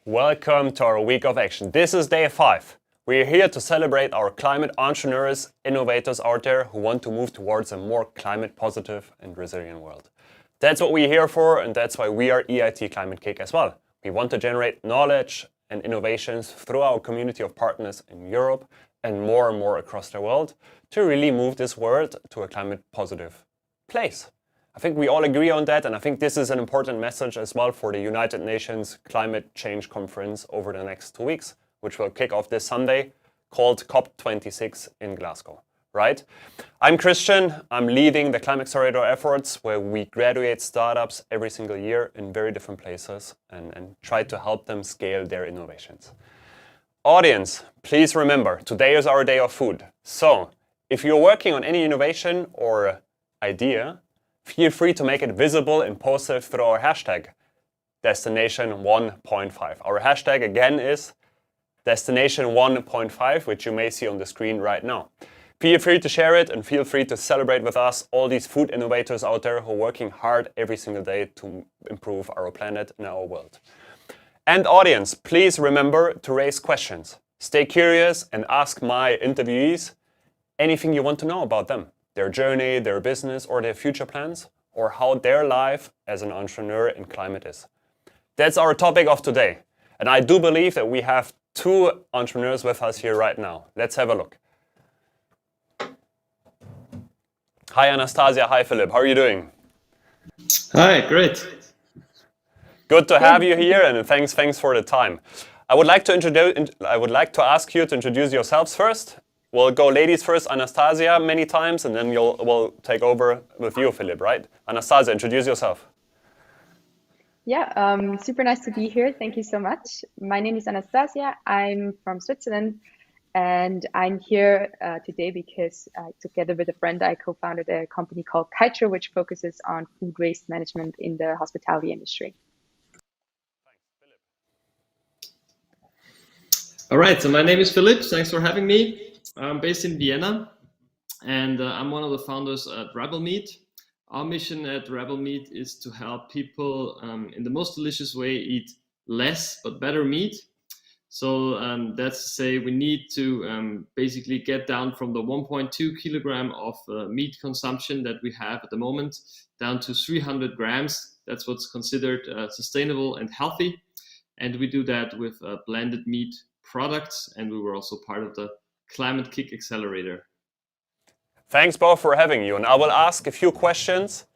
Welcome to our week of action. This is day 5. We are here to celebrate our climate entrepreneurs, innovators out there who want to move towards a more climate positive and resilient world. That's what we're here for, and that's why we are EIT Climate Kick as well. We want to generate knowledge and innovations through our community of partners in Europe and more across the world to really move this world to a climate positive place. I think we all agree on that, and I think this is an important message as well for the United Nations Climate Change Conference over the next 2 weeks, which will kick off this Sunday, called COP26 in Glasgow, right? I'm Christian. I'm leading the ClimAccelerator efforts where we graduate startups every single year in very different places and try to help them scale their innovations. Audience, please remember, today is our day of food. So if you're working on any innovation or idea, feel free to make it visible and post it through our hashtag, Destination 1.5. Our hashtag again is Destination 1.5, which you may see on the screen right now. Feel free to share it and feel free to celebrate with us all these food innovators out there who are working hard every single day to improve our planet and our world. And audience, please remember to raise questions. Stay curious and ask my interviewees anything you want to know about them, their journey, their business, or their future plans, or how their life as an entrepreneur in climate is. That's our topic of today. And I do believe that we have 2 entrepreneurs with us here right now. Let's have a look. Hi Anastasia, hi Philip, how are you doing? Hi, great. Good to have you here, and thanks for the time. I would like to ask you to introduce yourselves first. We'll go ladies first, Anastasia, many times, and then we'll take over with you, Philip, right? Anastasia, introduce yourself. Yeah, super nice to be here. Thank you so much. My name is Anastasia. I'm from Switzerland, and I'm here today because together with a friend, I co-founded a company called KITRO, which focuses on food waste management in the hospitality industry. All right, so my name is Philip. Thanks for having me. I'm based in Vienna, and I'm one of the founders at Rebel Meat. Our mission at Rebel Meat is to help people in the most delicious way eat less but better meat. So that's to say we need to basically get down from the 1.2 kilogram of meat consumption that we have at the moment down to 300 grams. That's what's considered sustainable and healthy. And we do that with blended meat products, and we were also part of the Climate Kick Accelerator. Thanks both for having you, and I will ask a few questions.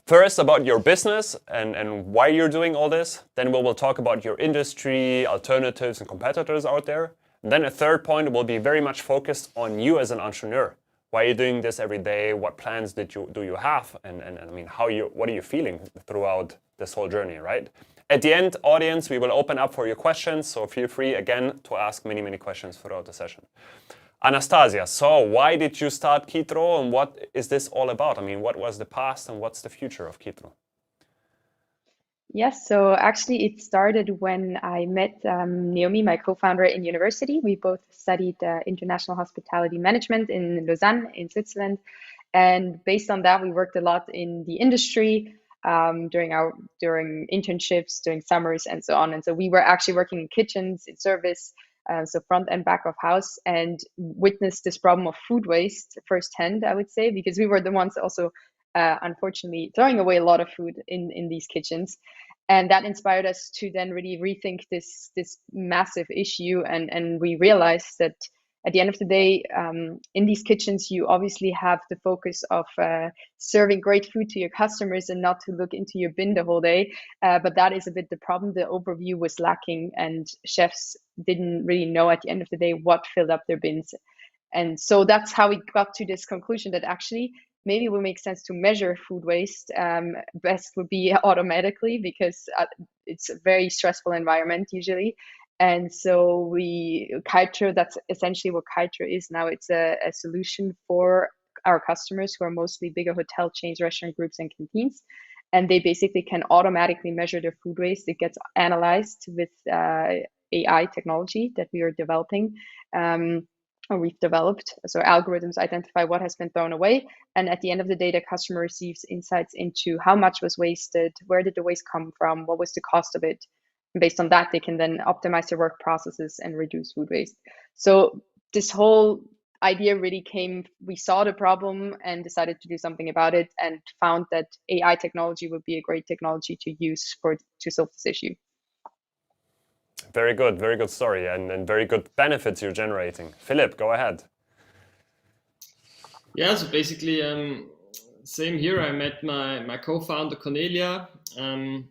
First about your business and why you're doing all this. Then we will talk about your industry, alternatives and competitors out there. And then a third point will be very much focused on you as an entrepreneur. Why are you doing this every day? What plans do you have? And I mean, what are you feeling throughout this whole journey, right? At the end, audience, we will open up for your questions, so feel free again to ask many questions throughout the session. Anastasia, so why did you start KITRO and what is this all about? I mean, what was the past and what's the future of KITRO? Yes, so actually it started when I met Naomi, my co-founder, in university. We both studied international hospitality management in Lausanne, in Switzerland. And based on that, we worked a lot in the industry during internships, during summers, and so on. And so we were actually working in kitchens, in service, so front and back of house, and witnessed this problem of food waste firsthand, I would say, because we were the ones also, unfortunately, throwing away a lot of food in these kitchens. And that inspired us to then really rethink this massive issue. And we realized that at the end of the day, in these kitchens, you obviously have the focus of serving great food to your customers and not to look into your bin the whole day. But that is a bit the problem. The overview was lacking, and chefs didn't really know at the end of the day what filled up their bins. And so that's how we got to this conclusion that actually maybe it would make sense to measure food waste. Best would be automatically, because it's a very stressful environment usually. And so KITRO, that's essentially what KITRO is now. It's a solution for our customers who are mostly bigger hotel chains, restaurant groups, and canteens. And they basically can automatically measure their food waste. It gets analyzed with AI technology that we are developing, or we've developed. So algorithms identify what has been thrown away. And at the end of the day, the customer receives insights into how much was wasted, where did the waste come from, what was the cost of it. Based on that, they can then optimize their work processes and reduce food waste. So this whole idea really came, we saw the problem and decided to do something about it, and found that AI technology would be a great technology to use to solve this issue. Very good story, and very good benefits you're generating. Philip, go ahead. Yeah, so basically, same here. I met my co-founder Cornelia, and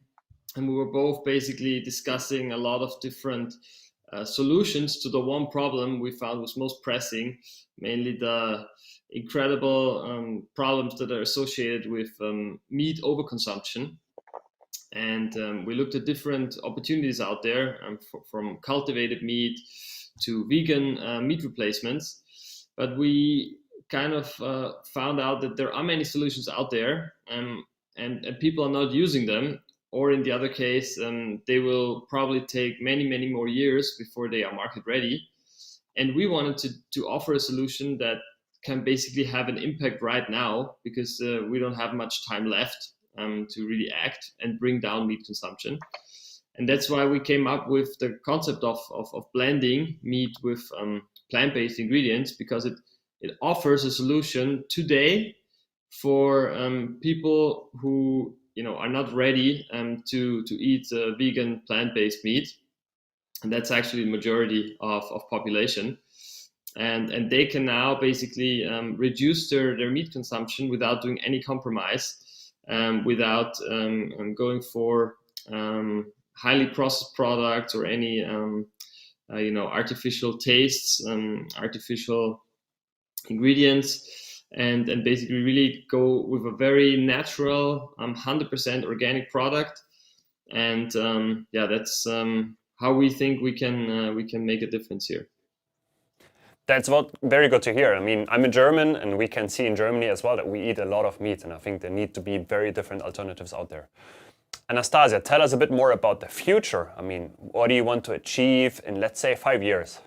we were both basically discussing a lot of different solutions to the one problem we found was most pressing, mainly the incredible problems that are associated with meat overconsumption. And we looked at different opportunities out there, from cultivated meat to vegan meat replacements. But we kind of found out that there are many solutions out there, and people are not using them. Or in the other case, they will probably take many more years before they are market ready. And we wanted to offer a solution that can basically have an impact right now, because we don't have much time left to really act and bring down meat consumption. And that's why we came up with the concept of blending meat with plant-based ingredients, because it offers a solution today for people who are not ready to eat vegan plant-based meat, and that's actually the majority of population. And they can now basically reduce their meat consumption without doing any compromise, without going for highly processed products or any artificial tastes, artificial ingredients, and basically really go with a very natural 100% organic product. And that's how we think we can make a difference here. That's very good to hear. I mean, I'm a German, and we can see in Germany as well that we eat a lot of meat, and I think there need to be very different alternatives out there. Anastasia, tell us a bit more about the future. I mean, what do you want to achieve in, let's say, 5 years?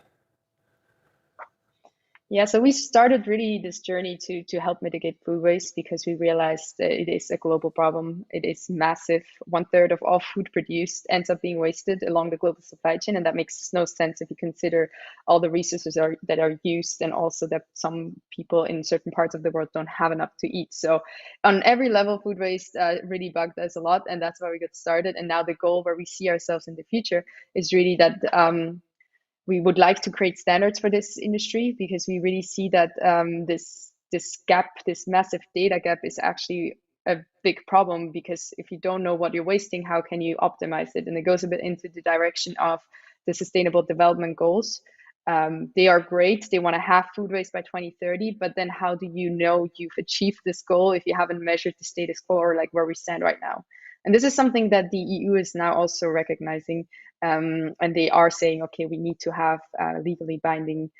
Yeah, so we started really this journey to help mitigate food waste, because we realized that it is a global problem. It is massive. 1/3 of all food produced ends up being wasted along the global supply chain, and that makes no sense if you consider all the resources that are used, and also that some people in certain parts of the world don't have enough to eat. So on every level, food waste really bugged us a lot, and that's why we got started. And now the goal where we see ourselves in the future is really that we would like to create standards for this industry, because we really see that this gap, this massive data gap, is actually a big problem. Because if you don't know what you're wasting, how can you optimize it? And it goes a bit into the direction of the Sustainable Development Goals. They are great. They want to have food waste by 2030, but then how do you know you've achieved this goal if you haven't measured the status quo, or like where we stand right now? And this is something that the EU is now also recognizing, and they are saying, okay, we need to have legally binding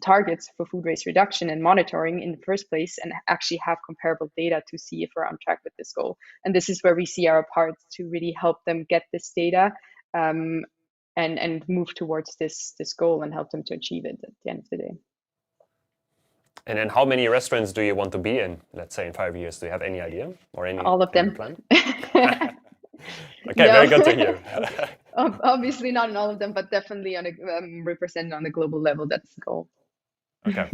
targets for food waste reduction and monitoring in the first place, and actually have comparable data to see if we're on track with this goal. And this is where we see our part to really help them get this data and move towards this goal and help them to achieve it at the end of the day. And then how many restaurants do you want to be in, let's say, in 5 years? Do you have any idea or any All of them. plan? Okay, no. Very good to hear. Obviously not in all of them, but definitely on a represented on the global level. That's the goal. Okay.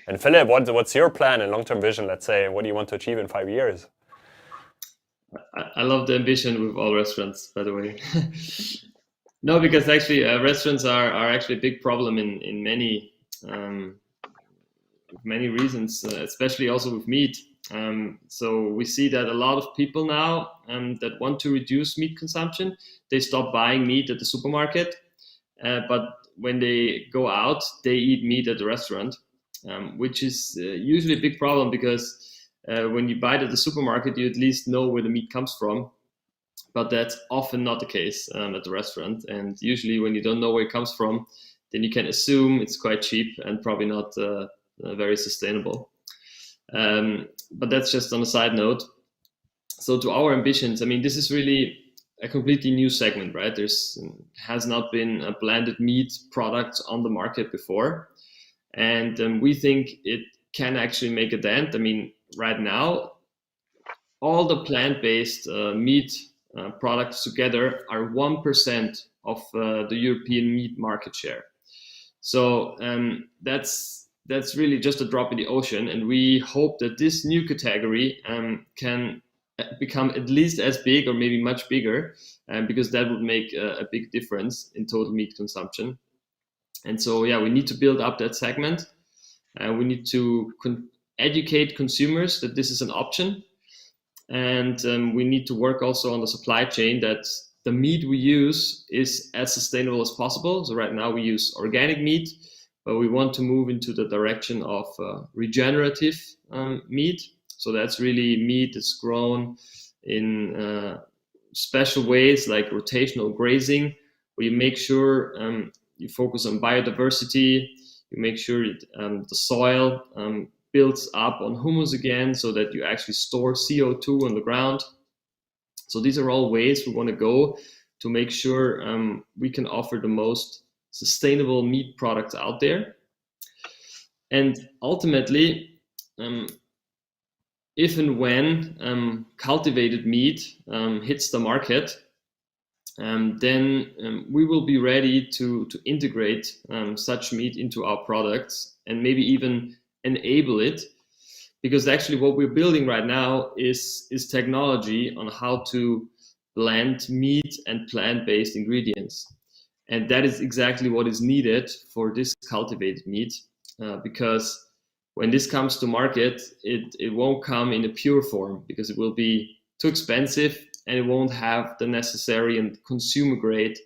And Philip, what's your plan and long-term vision? Let's say, what do you want to achieve in 5 years? I love the ambition with all restaurants, by the way. No, because actually restaurants are actually a big problem in many reasons, especially also with meat. So we see that a lot of people now that want to reduce meat consumption, they stop buying meat at the supermarket, but when they go out, they eat meat at the restaurant, which is usually a big problem, because when you buy it at the supermarket, you at least know where the meat comes from, but that's often not the case at the restaurant. And usually when you don't know where it comes from, then you can assume it's quite cheap and probably not very sustainable. But that's just on a side note. So to our ambitions, I mean, this is really a completely new segment, right? Has not been a blended meat product on the market before. And we think it can actually make a dent. I mean, right now, all the plant-based meat products together are 1% of the European meat market share. So that's really just a drop in the ocean, and we hope that this new category can become at least as big or maybe much bigger, because that would make a big difference in total meat consumption. And so, yeah, we need to build up that segment. We need to educate consumers that this is an option. And we need to work also on the supply chain that the meat we use is as sustainable as possible. So right now we use organic meat, but we want to move into the direction of regenerative meat. So that's really meat that's grown in special ways like rotational grazing, where you make sure you focus on biodiversity, you make sure the soil builds up on humus again so that you actually store CO2 on the ground. So these are all ways we want to go to make sure we can offer the most sustainable meat products out there. And ultimately, if and when cultivated meat hits the market, then we will be ready to integrate such meat into our products and maybe even enable it, because actually what we're building right now is technology on how to blend meat and plant-based ingredients. And that is exactly what is needed for this cultivated meat, because when this comes to market, it won't come in a pure form because it will be too expensive and it won't have the necessary and consumer grade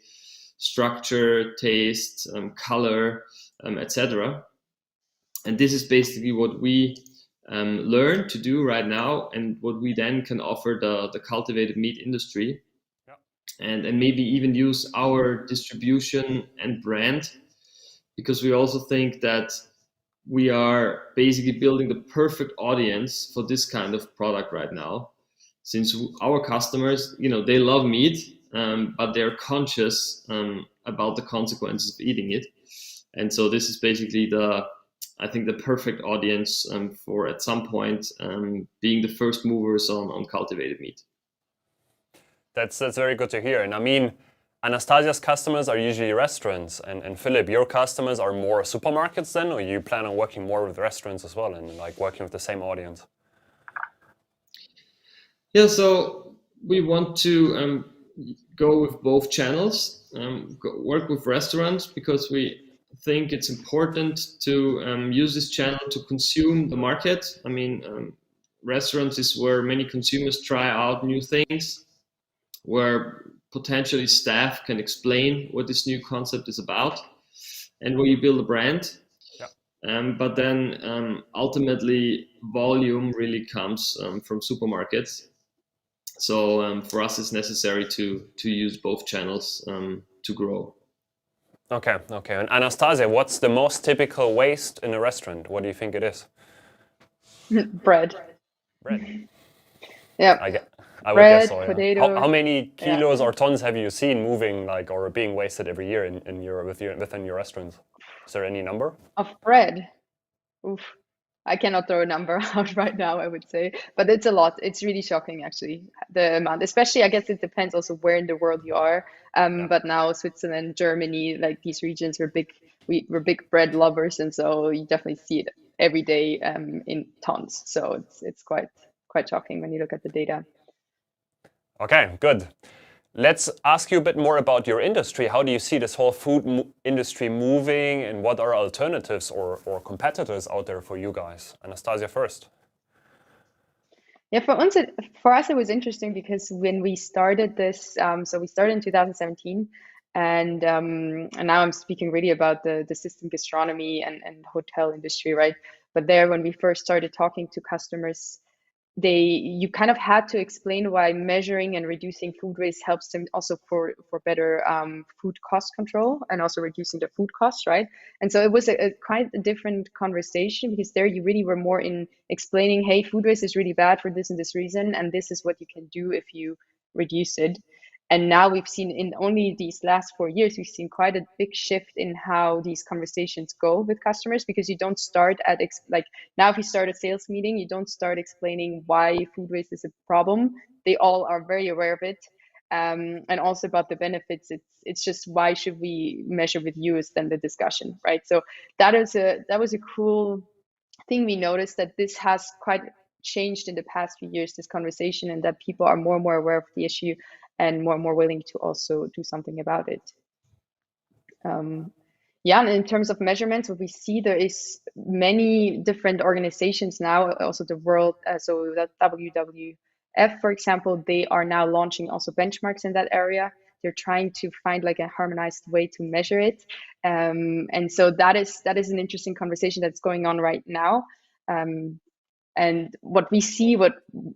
structure, taste, color, etc. And this is basically what we learn to do right now, and what we then can offer the cultivated meat industry. Yeah. And maybe even use our distribution and brand, because we also think that we are basically building the perfect audience for this kind of product right now, since our customers, they love meat, but they're conscious about the consequences of eating it. And so this is basically I think the perfect audience for at some point being the first movers on cultivated meat. That's very good to hear. And I mean, Anastasia's customers are usually restaurants, and Philip, your customers are more supermarkets then, or you plan on working more with restaurants as well and like working with the same audience? Yeah, so we want to go with both channels, work with restaurants, because we think it's important to use this channel to consume the market. I mean, restaurants is where many consumers try out new things, where potentially staff can explain what this new concept is about, and where you build a brand. Yeah. But then ultimately volume really comes from supermarkets. So for us, it's necessary to use both channels to grow. Okay. And Anastasia, what's the most typical waste in a restaurant? What do you think it is? Bread. Yeah. I would Bread, guess so, yeah. potatoes. How many kilos or tons have you seen moving or being wasted every year within your restaurants? Is there any number? Of bread? Oof. I cannot throw a number out right now, I would say, but it's a lot. It's really shocking, actually, the amount. Especially, I guess it depends also where in the world you are. But now Switzerland, Germany, like these regions, we're big bread lovers, and so you definitely see it every day in tons. So it's quite shocking when you look at the data. Okay, good. Let's ask you a bit more about your industry. How do you see this whole food industry moving, and what are alternatives or competitors out there for you guys? Anastasia first. Yeah, for us it was interesting because when we started this, so we started in 2017, and now I'm speaking really about the system gastronomy and hotel industry, right? But there, when we first started talking to customers, you kind of had to explain why measuring and reducing food waste helps them also for better food cost control and also reducing the food costs, right? And so it was a quite a different conversation, because there you really were more in explaining, hey, food waste is really bad for this and this reason, and this is what you can do if you reduce it. And now we've seen in only these last 4 years, we've seen quite a big shift in how these conversations go with customers, because you don't start at like now if you start a sales meeting, you don't start explaining why food waste is a problem. They all are very aware of it. and also about the benefits. It's just, why should we measure with you is then the discussion, right? So that was a cool thing we noticed, that this has quite changed in the past few years, this conversation, and that people are more and more aware of the issue and more willing to also do something about it. Yeah, and in terms of measurements, what we see, there is many different organizations now, also the world, so that WWF, for example, they are now launching also benchmarks in that area. They're trying to find like a harmonized way to measure it. And so that is an interesting conversation that's going on right now. And what we see,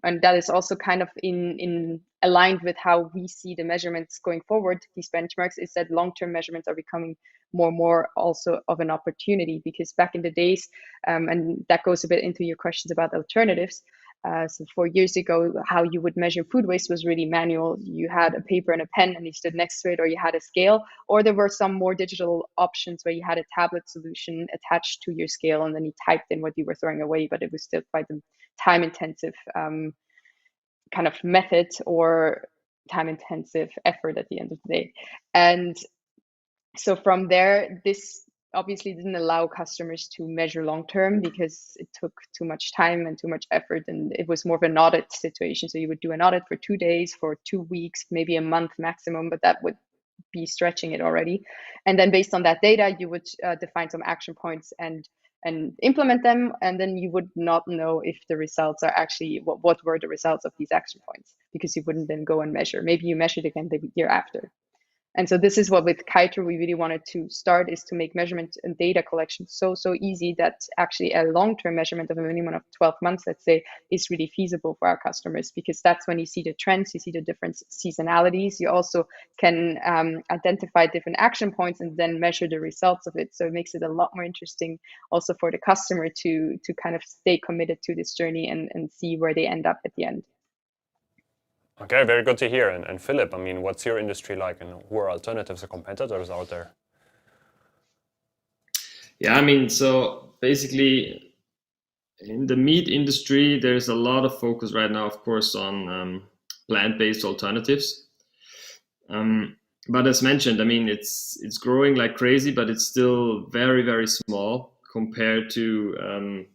and that is also kind of in aligned with how we see the measurements going forward, these benchmarks, is that long-term measurements are becoming more and more also of an opportunity, because back in the days, and that goes a bit into your questions about alternatives. So 4 years ago, how you would measure food waste was really manual. You had a paper and a pen and you stood next to it, or you had a scale, or there were some more digital options where you had a tablet solution attached to your scale, and then you typed in what you were throwing away, but it was still quite a time-intensive kind of method, or time-intensive effort at the end of the day. And so from there, this obviously didn't allow customers to measure long term, because it took too much time and too much effort, and it was more of an audit situation. So you would do an audit for 2 days, for 2 weeks, maybe a month maximum, but that would be stretching it already. And then based on that data, you would define some action points and implement them, and then you would not know if the results are actually what were the results of these action points, because you wouldn't then go and measure. Maybe you measured again the year after. And so this is what with KITRO we really wanted to start, is to make measurement and data collection so easy that actually a long-term measurement of a minimum of 12 months, let's say, is really feasible for our customers, because that's when you see the trends, you see the different seasonalities. You also can identify different action points and then measure the results of it. So it makes it a lot more interesting also for the customer to kind of stay committed to this journey and see where they end up at the end. Okay, very good to hear. And Philip, I mean, what's your industry like, and who are alternatives or competitors out there? Yeah, I mean, so basically in the meat industry, there's a lot of focus right now, of course, on plant-based alternatives. But as mentioned, I mean, it's growing like crazy, but it's still very, very small compared to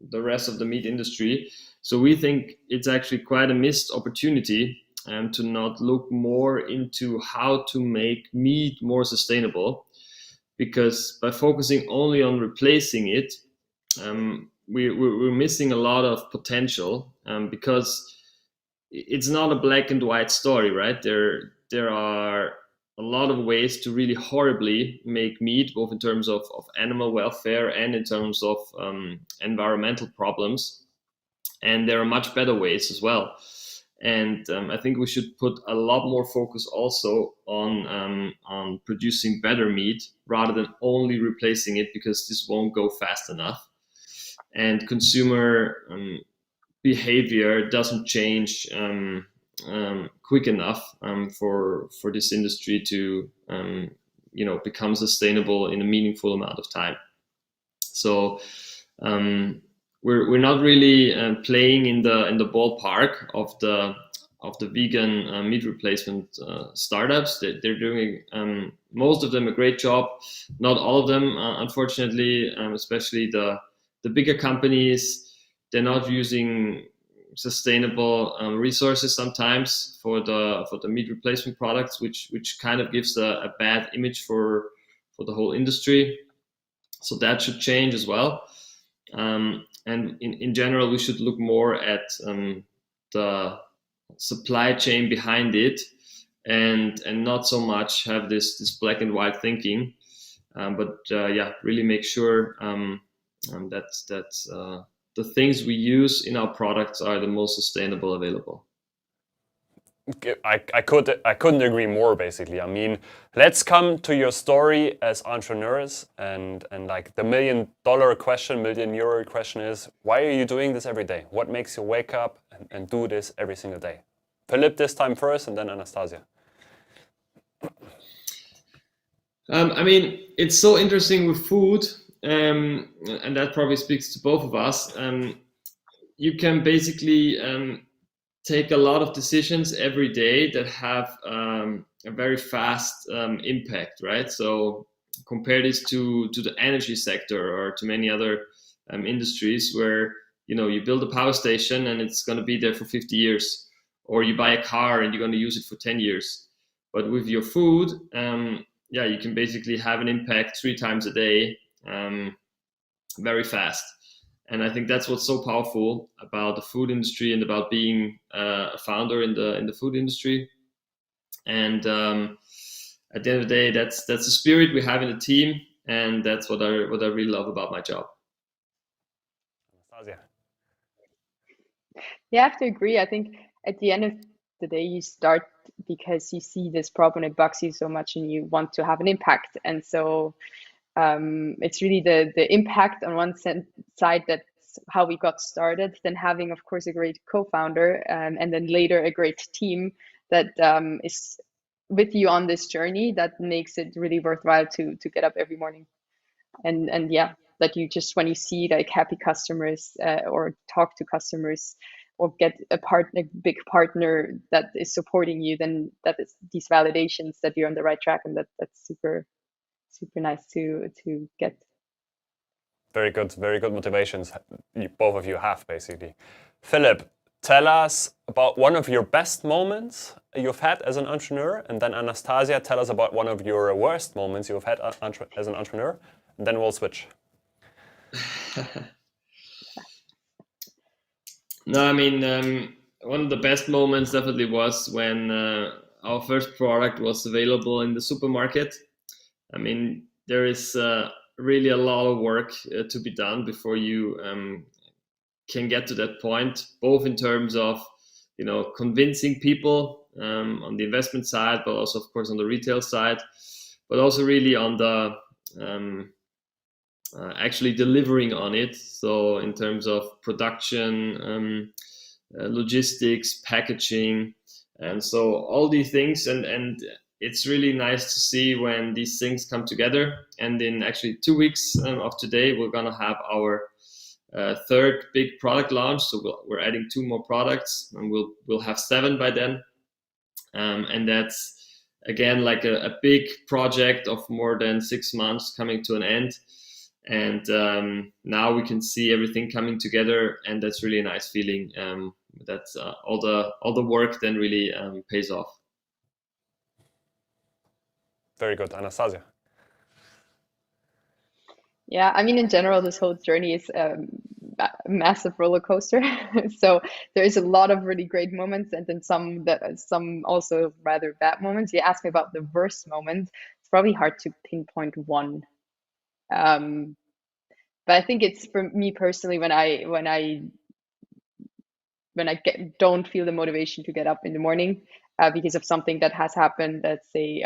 the rest of the meat industry. So we think it's actually quite a missed opportunity to not look more into how to make meat more sustainable, because by focusing only on replacing it, we're missing a lot of potential, because it's not a black and white story, right? There are a lot of ways to really horribly make meat, both in terms of animal welfare and in terms of environmental problems. And there are much better ways as well. And I think we should put a lot more focus also on producing better meat rather than only replacing it, because this won't go fast enough. And consumer behavior doesn't change quick enough for this industry to become sustainable in a meaningful amount of time. So we're not really playing in the ballpark of the vegan meat replacement startups. They're doing most of them a great job. Not all of them, unfortunately, especially the bigger companies. They're not using sustainable resources sometimes for the meat replacement products, which kind of gives a bad image for the whole industry. So that should change as well. And in general, we should look more at the supply chain behind it, and not so much have this black and white thinking, but really make sure that the things we use in our products are the most sustainable available. I couldn't agree more, basically. I mean, let's come to your story as entrepreneurs, and like the million euro question is, why are you doing this every day? What makes you wake up and do this every single day? Philip this time first, and then Anastasia. I mean, it's so interesting with food, and that probably speaks to both of us. You can basically take a lot of decisions every day that have a very fast impact, right? So compare this to the energy sector or to many other industries where you build a power station and it's going to be there for 50 years, or you buy a car and you're going to use it for 10 years. But with your food, you can basically have an impact 3 times a day, very fast. And I think that's what's so powerful about the food industry and about being a founder in the food industry. And at the end of the day, that's the spirit we have in the team, and that's what I really love about my job. Anastasia. Yeah, I have to agree. I think at the end of the day, you start because you see this problem, it bugs you so much, and you want to have an impact. And so it's really the impact on one side, that's how we got started, then having, of course, a great co-founder, and then later a great team that is with you on this journey, that makes it really worthwhile to get up every morning. And yeah, that you just, when you see like happy customers, or talk to customers, or get a big partner that is supporting you, then that is these validations that you're on the right track, and that's super nice to get. Very good motivations both of you have, basically. Phillip, tell us about one of your best moments you've had as an entrepreneur, and then Anastasia, tell us about one of your worst moments you've had as an entrepreneur, and then we'll switch. No, I mean, one of the best moments definitely was when our first product was available in the supermarket. I mean, there is really a lot of work to be done before you can get to that point, both in terms of convincing people on the investment side, but also, of course, on the retail side, but also really on the actually delivering on it. So in terms of production, logistics, packaging, and so all these things, and it's really nice to see when these things come together. And in actually 2 weeks of today, we're gonna have our third big product launch. So we're adding 2 more products, and we'll have 7 by then. And that's again like a big project of more than 6 months coming to an end. And now we can see everything coming together, and that's really a nice feeling. That's all the work then really pays off. Very good, Anastasia. Yeah, I mean, in general, this whole journey is a massive roller coaster. So there is a lot of really great moments, and then some also rather bad moments. You asked me about the worst moment. It's probably hard to pinpoint one. But I think it's, for me personally, when I don't feel the motivation to get up in the morning because of something that has happened. Let's say,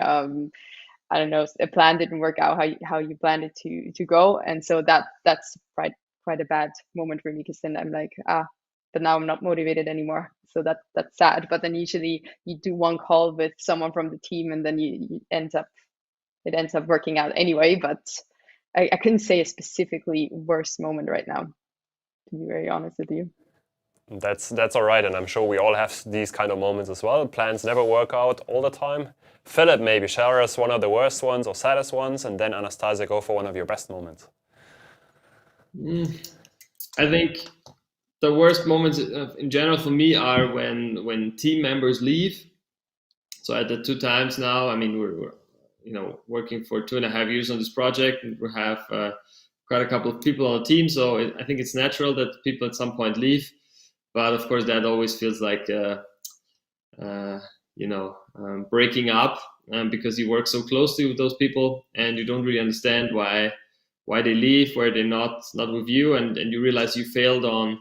I don't know, a plan didn't work out how you planned it to go, and so that's quite a bad moment for me, because then I'm like, but now I'm not motivated anymore. So that's sad. But then usually you do one call with someone from the team, and then it ends up working out anyway. But I couldn't say a specifically worst moment right now, to be very honest with you. That's all right, and I'm sure we all have these kind of moments as well. Plans never work out all the time. Phillip, maybe share us one of the worst ones or saddest ones, and then Anastasia, go for one of your best moments. I think the worst moments in general for me are when team members leave. So at the 2 times now, I mean, we're working for 2.5 years on this project, and we have quite a couple of people on the team. So I think it's natural that people at some point leave. But of course, that always feels like breaking up, because you work so closely with those people, and you don't really understand why they leave, why they're not with you, and you realize you failed on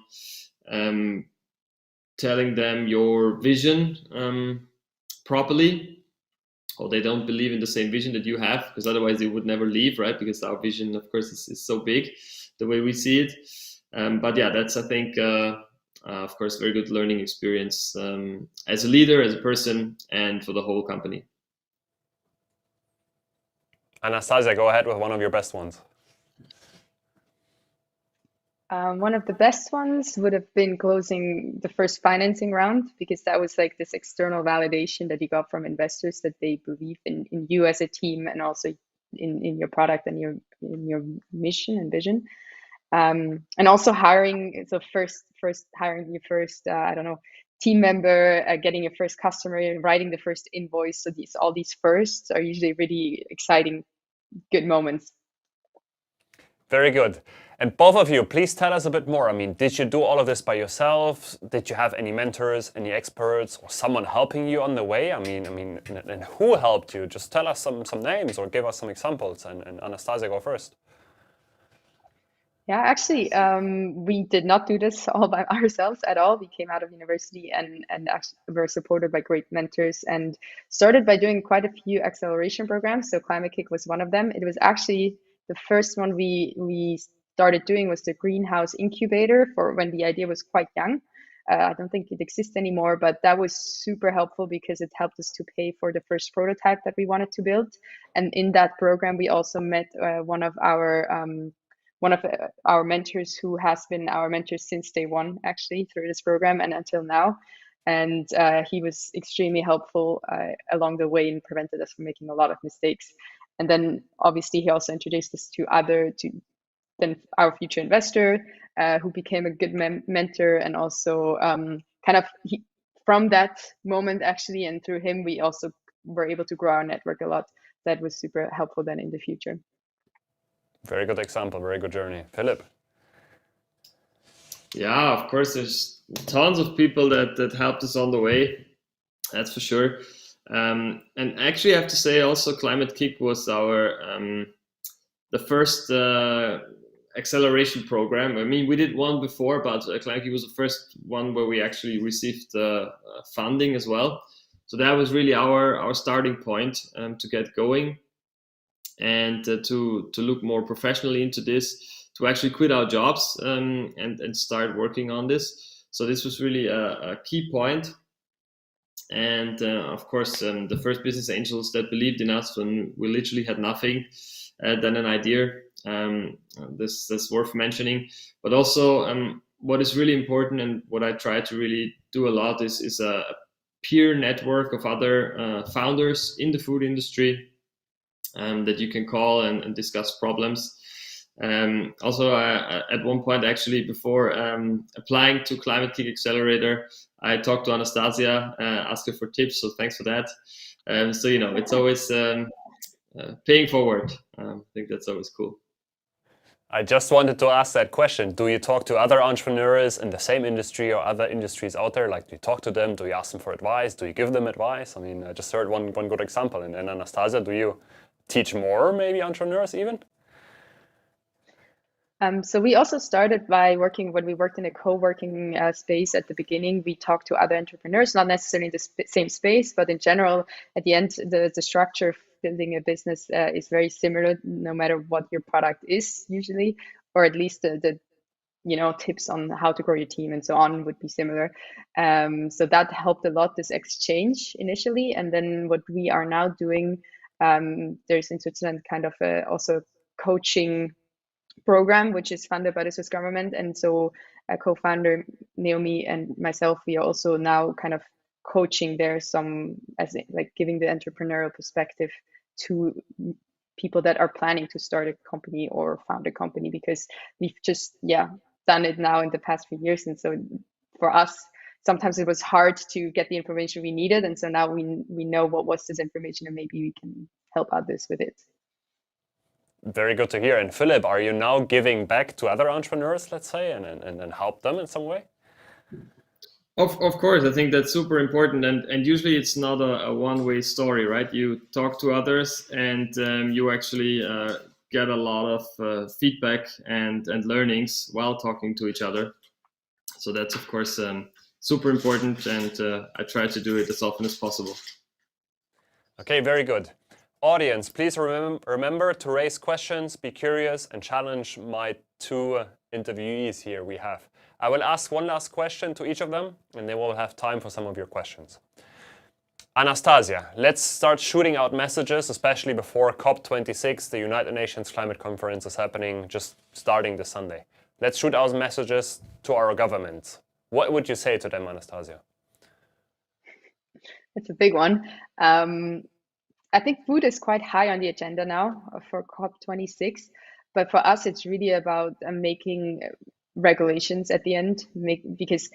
telling them your vision properly, or they don't believe in the same vision that you have, because otherwise they would never leave, right? Because our vision, of course, is so big, the way we see it. But yeah, that's, I think, of course, very good learning experience as a leader, as a person, and for the whole company. Anastasia, go ahead with one of your best ones. One of the best ones would have been closing the first financing round, because that was like this external validation that you got from investors that they believe in you as a team, and also in your product and in your mission and vision. And also hiring, so first hiring your first I don't know, team member, getting your first customer, writing the first invoice. So all these firsts are usually really exciting, good moments. Very good. And both of you, please tell us a bit more. I mean, did you do all of this by yourself? Did you have any mentors, any experts, or someone helping you on the way? I mean, and who helped you? Just tell us some names or give us some examples. And Anastasia, go first. Yeah, actually, we did not do this all by ourselves at all. We came out of university and actually were supported by great mentors, and started by doing quite a few acceleration programs. So ClimAccelerator was one of them. It was actually the first one we started doing was the greenhouse incubator, for when the idea was quite young. I don't think it exists anymore, but that was super helpful because it helped us to pay for the first prototype that we wanted to build. And in that program, we also met one of our mentors, who has been our mentor since day one, actually, through this program and until now. And he was extremely helpful along the way and prevented us from making a lot of mistakes. And then obviously he also introduced us to then our future investor, who became a good mentor, and also from that moment actually, and through him, we also were able to grow our network a lot. That was super helpful then in the future. Very good example, very good journey. Philip? Yeah, of course, there's tons of people that helped us on the way, that's for sure. And actually, I have to say also, ClimAccelerator was the first acceleration program. I mean, we did one before, but ClimAccelerator was the first one where we actually received funding as well. So that was really our starting point to get going, and to look more professionally into this, to actually quit our jobs and start working on this. So this was really a key point. And of course, the first business angels that believed in us when we literally had nothing, then an idea. That's worth mentioning. But also, what is really important, and what I try to really do a lot, is a peer network of other founders in the food industry that you can call and discuss problems. Also, at one point, actually, before applying to ClimAccelerator, I talked to Anastasia, asked her for tips. So thanks for that. So, it's always paying forward. I think that's always cool. I just wanted to ask that question. Do you talk to other entrepreneurs in the same industry or other industries out there? Like, do you talk to them? Do you ask them for advice? Do you give them advice? I mean, I just heard one good example. And Anastasia, do you teach more, maybe, entrepreneurs even? So we also started by when we worked in a co-working space at the beginning. We talked to other entrepreneurs, not necessarily in the same space, but in general, at the end, the structure of building a business is very similar, no matter what your product is usually, or at least the tips on how to grow your team and so on would be similar. So that helped a lot, this exchange initially. And then what we are now doing, there's in Switzerland kind of also coaching program, which is funded by the Swiss government. And so a co-founder, Naomi, and myself, we are also now kind of coaching there, giving the entrepreneurial perspective to people that are planning to start a company or found a company, because we've just done it now in the past few years. And so for us, sometimes it was hard to get the information we needed. And so now we know what was this information, and maybe we can help others with it. Very good to hear. And Philip, are you now giving back to other entrepreneurs, let's say, and help them in some way? Of course, I think that's super important. And usually it's not a one-way story, right? You talk to others, and you actually get a lot of feedback and learnings while talking to each other. So that's, of course, super important. And I try to do it as often as possible. Okay, very good. Audience, please remember to raise questions, be curious, and challenge my two interviewees here we have. I will ask one last question to each of them, and then we'll have time for some of your questions. Anastasia, let's start shooting out messages, especially before COP26, the United Nations Climate Conference is happening, just starting this Sunday. let's shoot out messages to our governments. What would you say to them, Anastasia? It's a big one. I think food is quite high on the agenda now for COP26, but for us, it's really about making regulations at the end, because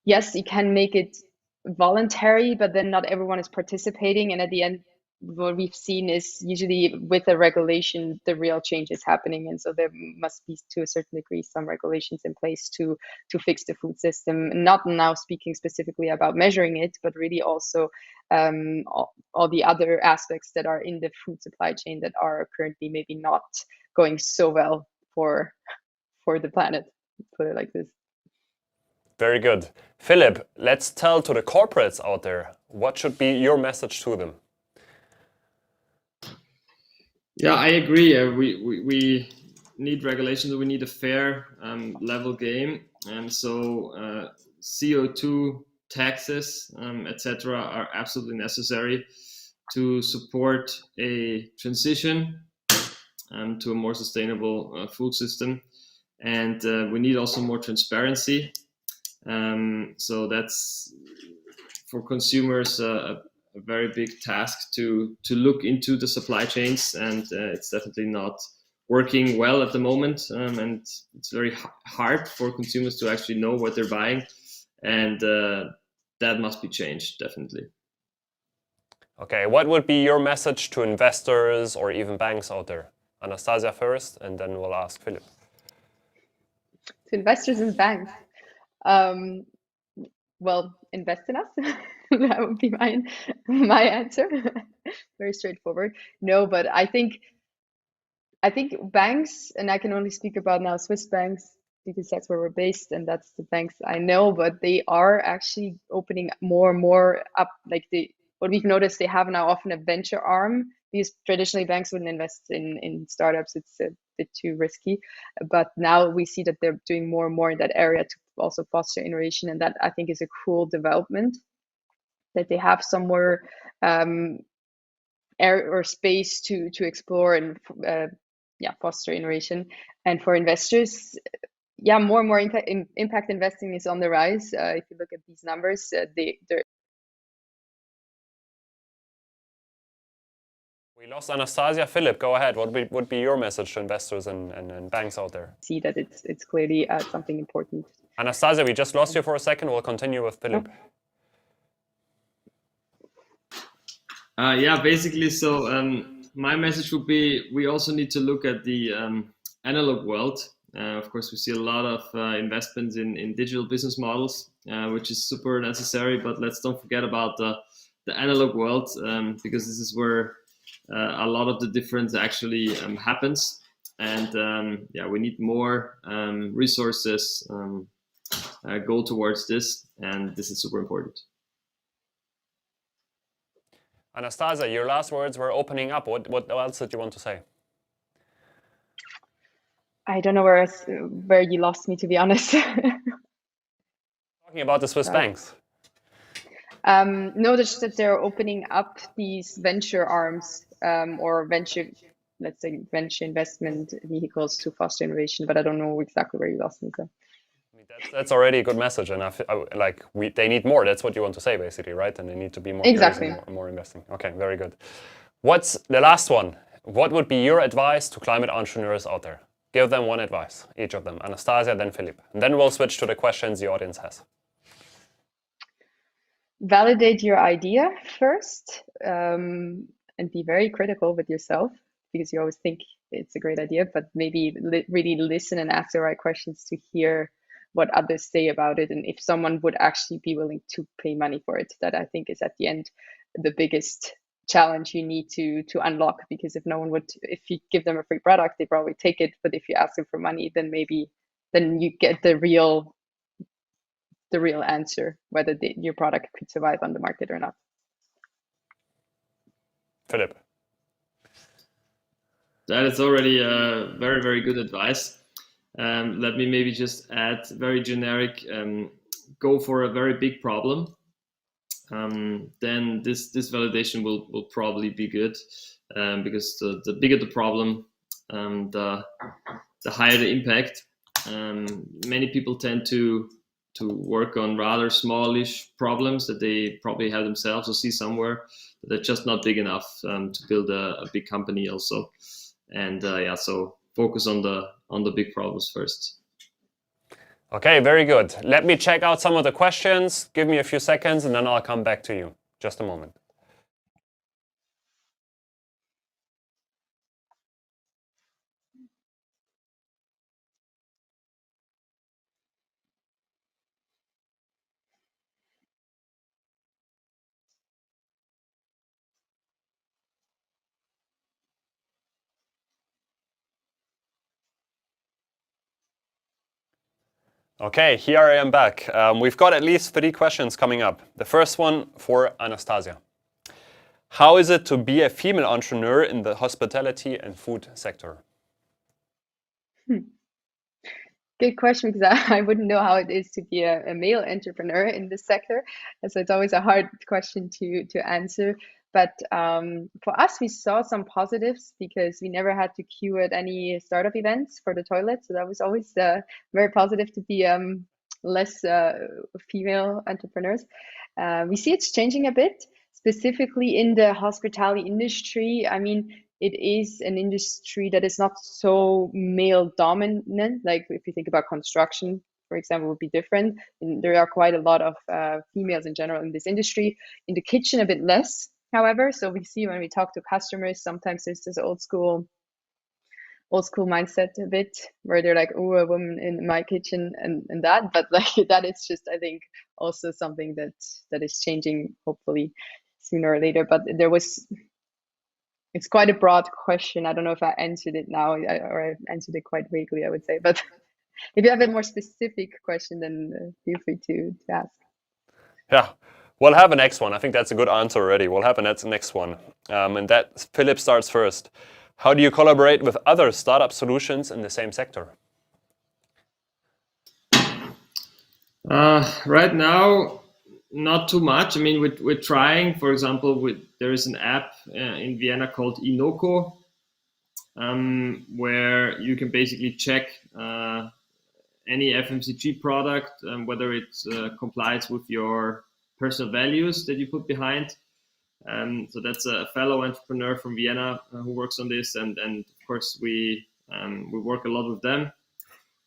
yes, you can make it voluntary, but then not everyone is participating. And at the end, what we've seen is usually with a regulation, the real change is happening. And so there must be, to a certain degree, some regulations in place to fix the food system. Not now speaking specifically about measuring it, but really also all the other aspects that are in the food supply chain that are currently maybe not going so well for the planet, put it like this. Very good. Philip, let's tell to the corporates out there, what should be your message to them? Yeah, I agree. We need regulations. We need a fair, level game, and so CO2 taxes, etc., are absolutely necessary to support a transition to a more sustainable food system. And we need also more transparency. So that's for consumers a very big task to look into the supply chains, and it's definitely not working well at the moment, and it's very hard for consumers to actually know what they're buying, and that must be changed, definitely. Okay, what would be your message to investors or even banks out there? Anastasia first, and then we'll ask Philip. To investors and banks, well, invest in us. That would be my answer. Very straightforward. No, but I think banks, and I can only speak about now Swiss banks because that's where we're based and that's the banks I know, but they are actually opening more and more up. Like what we've noticed, they have now often a venture arm, because traditionally banks wouldn't invest in startups. It's a bit too risky. But now we see that they're doing more and more in that area to also foster innovation. And that, I think, is a cool development, that they have somewhere area or space to explore and foster innovation. And for investors, more and more impact investing is on the rise. If you look at these numbers, they're. We lost Anastasia. Philip, go ahead. What would be your message to investors and banks out there? See that it's clearly something important. Anastasia, we just lost you for a second. We'll continue with Philip. Basically, so my message would be, we also need to look at the analog world. Of course, we see a lot of investments in digital business models, which is super necessary, but let's don't forget about the analog world, because this is where a lot of the difference actually happens. And we need more resources go towards this, and this is super important. Anastasia, your last words were opening up. What else did you want to say? I don't know where you lost me, to be honest. Talking about the Swiss banks. No, just that they're opening up these venture arms or venture investment vehicles to foster innovation, but I don't know exactly where you lost me. So. I mean, that's already a good message, and they need more. That's what you want to say, basically, right? And they need to be more exactly more investing. Okay, very good. What's the last one? What would be your advice to climate entrepreneurs out there? Give them one advice, each of them. Anastasia, then Philip, and then we'll switch to the questions the audience has. Validate your idea first, and be very critical with yourself, because you always think it's a great idea, but maybe really listen and ask the right questions to hear what others say about it, and if someone would actually be willing to pay money for it. That, I think, is at the end the biggest challenge you need to unlock, because if you give them a free product, they probably take it, but if you ask them for money, then you get the real answer, whether your product could survive on the market or not. Philip. That is already very, very good advice. Let me maybe just add very generic, go for a very big problem. Then this validation will probably be good, because the bigger the problem, the higher the impact. Many people tend to work on rather smallish problems that they probably have themselves or see somewhere, but they're just not big enough to build a big company also. And so focus on the big problems first. Okay, very good. Let me check out some of the questions. Give me a few seconds and then I'll come back to you. Just a moment. Okay, here I am back. We've got at least 3 questions coming up. The first one for Anastasia. How is it to be a female entrepreneur in the hospitality and food sector? Good question, because I wouldn't know how it is to be a male entrepreneur in this sector. And so it's always a hard question to answer. But for us, we saw some positives because we never had to queue at any startup events for the toilet. So that was always very positive to be less female entrepreneurs. We see it's changing a bit, specifically in the hospitality industry. I mean, it is an industry that is not so male dominant. Like if you think about construction, for example, would be different. And there are quite a lot of females in general in this industry. In the kitchen, a bit less, however. So we see when we talk to customers, sometimes there's this old school mindset a bit where they're like, oh, a woman in my kitchen and that. But like that is just, I think, also something that is changing hopefully sooner or later. But it's quite a broad question. I don't know if I answered it now or I answered it quite vaguely, I would say. But if you have a more specific question, then feel free to ask. Yeah, we'll have a next one. I think that's a good answer already. We'll have a next one. And that Philip starts first. How do you collaborate with other startup solutions in the same sector? Right now, not too much. I mean, we're trying. For example, there is an app in Vienna called Inoco, where you can basically check any FMCG product, whether it complies with your personal values that you put behind. So that's a fellow entrepreneur from Vienna who works on this, and of course we work a lot with them.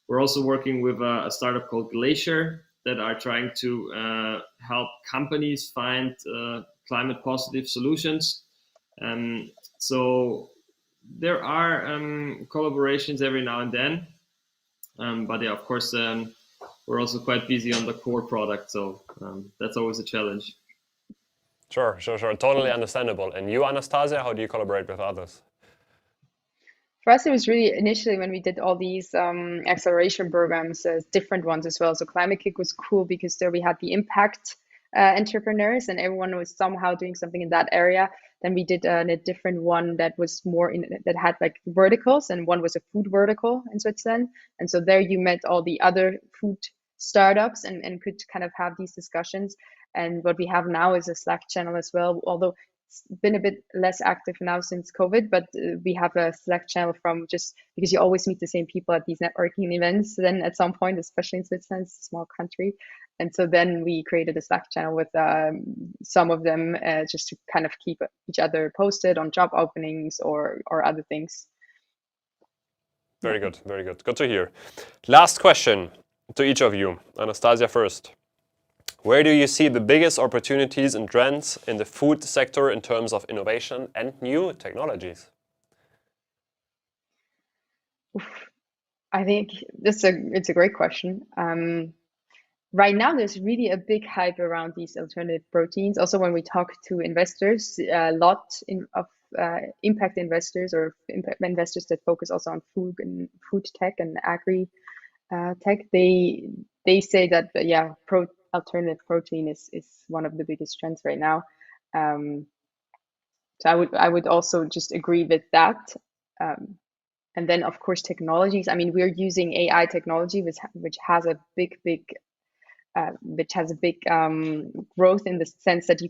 We're also working with a startup called Glacier that are trying to help companies find climate positive solutions. So there are collaborations every now and then. But yeah, of course, we're also quite busy on the core product. So that's always a challenge. Sure. Totally understandable. And you, Anastasia, how do you collaborate with others? For us, it was really initially when we did all these acceleration programs, different ones as well. So Climate Kick was cool because there we had the impact entrepreneurs and everyone was somehow doing something in that area. Then we did a different one that was more that had like verticals, and one was a food vertical in Switzerland. And so there you met all the other food startups and could kind of have these discussions. And what we have now is a Slack channel as well, although been a bit less active now since COVID, but we have a Slack channel from just because you always meet the same people at these networking events. Then at some point, especially in Switzerland, it's a small country. And so then we created a Slack channel with some of them just to kind of keep each other posted on job openings or other things. Very good. Good to hear. Last question to each of you. Anastasia first. Where do you see the biggest opportunities and trends in the food sector in terms of innovation and new technologies? I think it's a great question. Right now, there's really a big hype around these alternative proteins. Also, when we talk to investors, a lot of impact investors or impact investors that focus also on food and food tech and agri tech, they say that alternative protein is one of the biggest trends right now. So I would also just agree with that. And then of course technologies. I mean, we're using AI technology, which has a big growth in the sense that you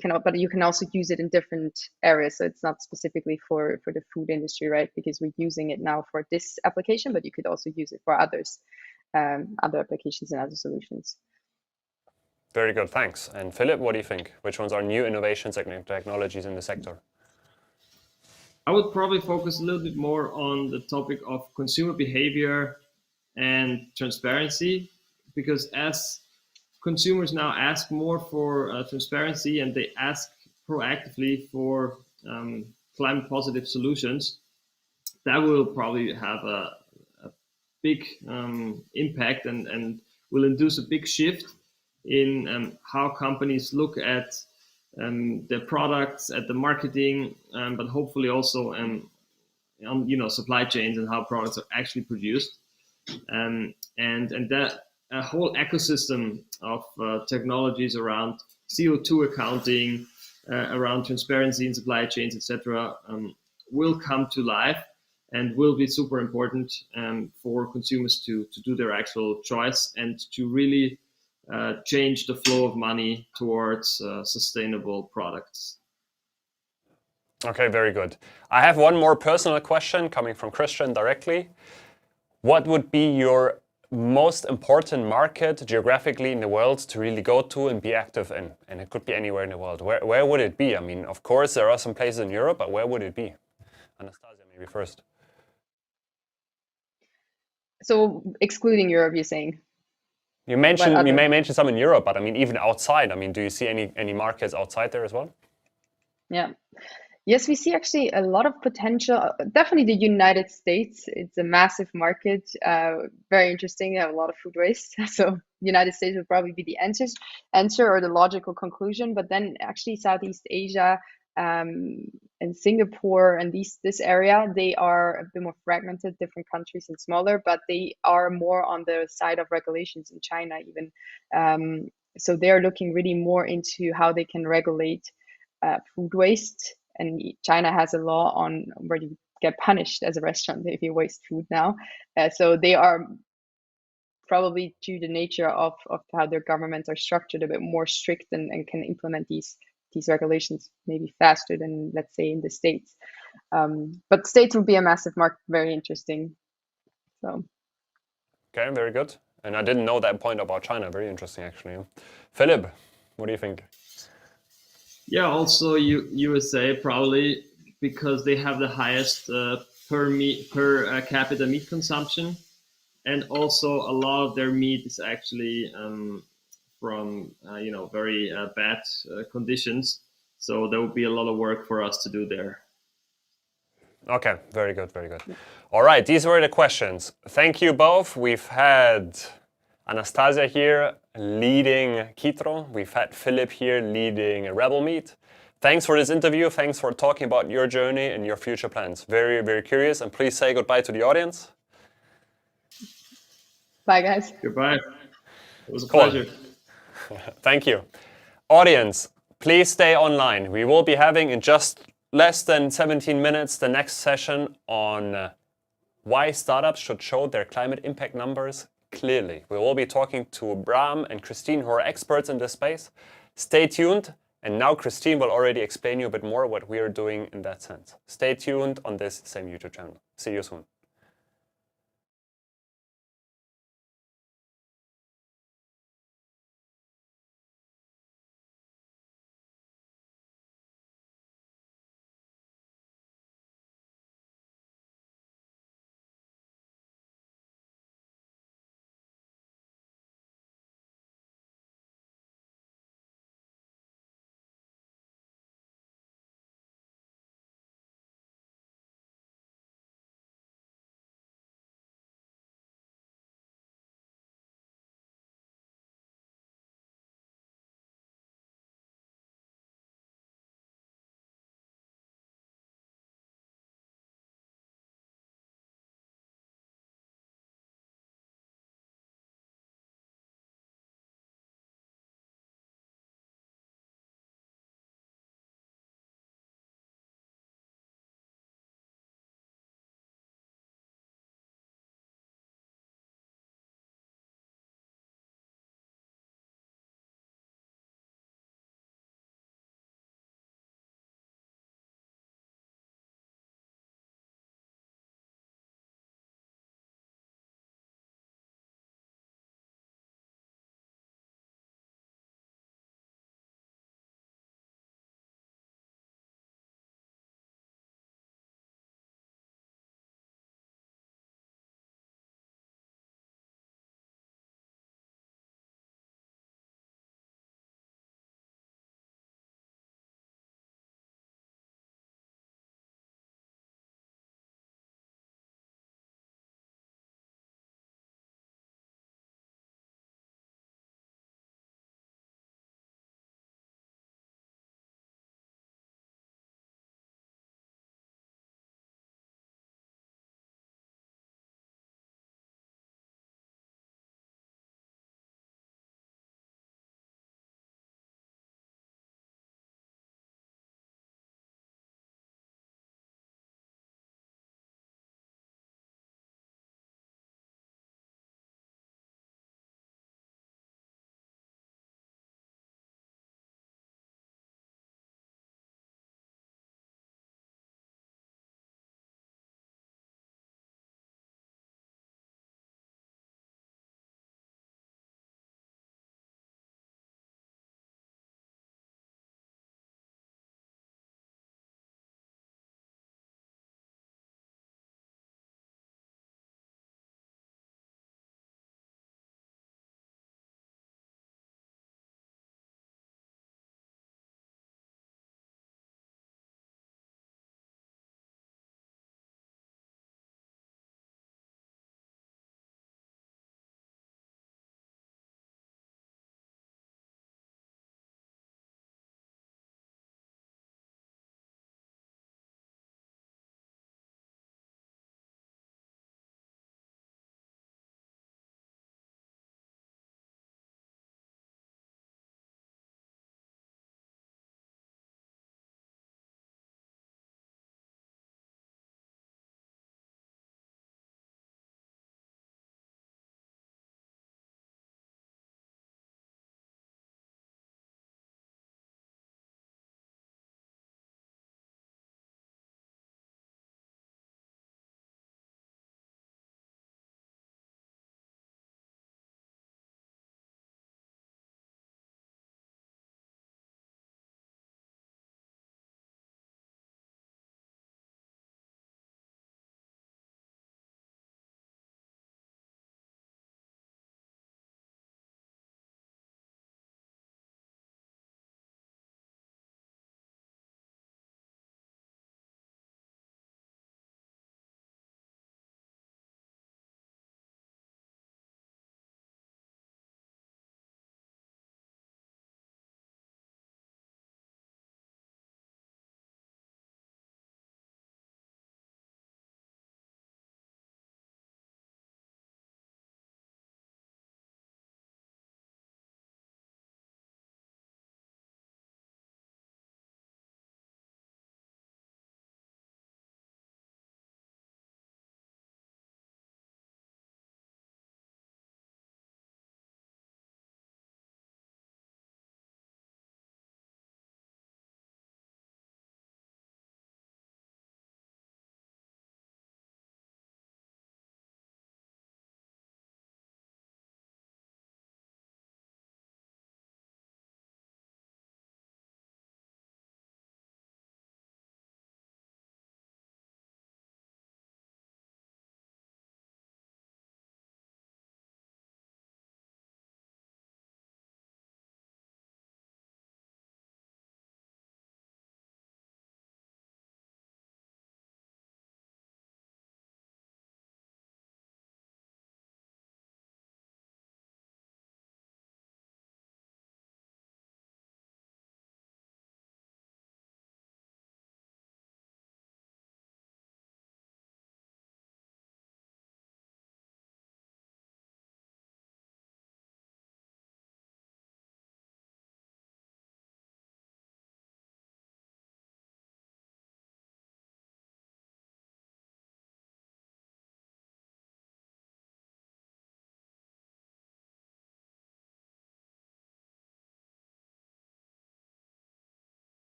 can also use it in different areas. So it's not specifically for the food industry, right? Because we're using it now for this application, but you could also use it for others. other applications and other solutions. Very good, thanks. And Philip, what do you think? Which ones are new innovations and technologies in the sector? I would probably focus a little bit more on the topic of consumer behavior and transparency, because as consumers now ask more for transparency and they ask proactively for climate positive solutions, that will probably have a big impact and will induce a big shift in how companies look at their products, at the marketing, but hopefully also on supply chains and how products are actually produced, and that a whole ecosystem of technologies around CO2 accounting, around transparency in supply chains, etc., will come to life and will be super important for consumers to do their actual choice and to really change the flow of money towards sustainable products. Okay, very good. I have one more personal question coming from Christian directly. What would be your most important market geographically in the world to really go to and be active in? And it could be anywhere in the world. Where would it be? I mean, of course, there are some places in Europe, but where would it be? Anastasia, maybe first. So excluding Europe, you're saying? You may mention some in Europe, but I mean, even outside. I mean, do you see any markets outside there as well? Yeah. Yes, we see actually a lot of potential. Definitely the United States. It's a massive market, very interesting. Have a lot of food waste. So United States would probably be the answer or the logical conclusion. But then actually Southeast Asia and Singapore and this area, they are a bit more fragmented, different countries and smaller, but they are more on the side of regulations in China even. So they're looking really more into how they can regulate food waste. And China has a law on where you get punished as a restaurant if you waste food now. So they are probably, due to the nature of how their governments are structured, a bit more strict and can implement these regulations maybe faster than, let's say, in the States. But States would be a massive market, very interesting. So. Okay, very good. And I didn't know that point about China. Very interesting, actually. Philip, what do you think? Yeah, also USA probably, because they have the highest per capita meat consumption, and also a lot of their meat is actually from very bad conditions. So there will be a lot of work for us to do there. Okay, very good, very good. All right, these were the questions. Thank you both. We've had Anastasia here leading KITRO. We've had Philip here leading Rebel Meat. Thanks for this interview. Thanks for talking about your journey and your future plans. Very, very curious. And please say goodbye to the audience. Bye, guys. Goodbye. It was a pleasure. Thank you. Audience, please stay online. We will be having in just less than 17 minutes the next session on why startups should show their climate impact numbers clearly. We will be talking to Bram and Christine, who are experts in this space. Stay tuned. And now Christine will already explain you a bit more what we are doing in that sense. Stay tuned on this same YouTube channel. See you soon.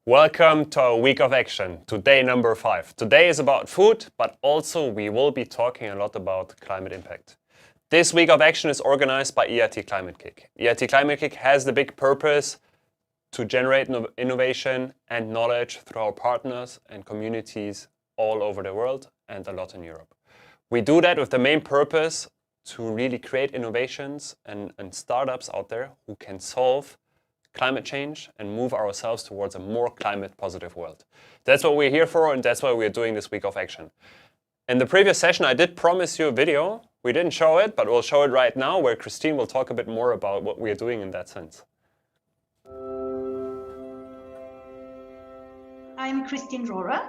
Welcome to our week of action, today number 5. Today is about food, but also we will be talking a lot about climate impact. This week of action is organized by EIT Climate Kick. EIT Climate Kick has the big purpose to generate innovation and knowledge through our partners and communities all over the world and a lot in Europe. We do that with the main purpose to really create innovations and startups out there who can solve climate change and move ourselves towards a more climate positive world. That's what we're here for, and that's why we're doing this week of action. In the previous session, I did promise you a video. We didn't show it, but we'll show it right now, where Christine will talk a bit more about what we're doing in that sense. I'm Christine Rohrer.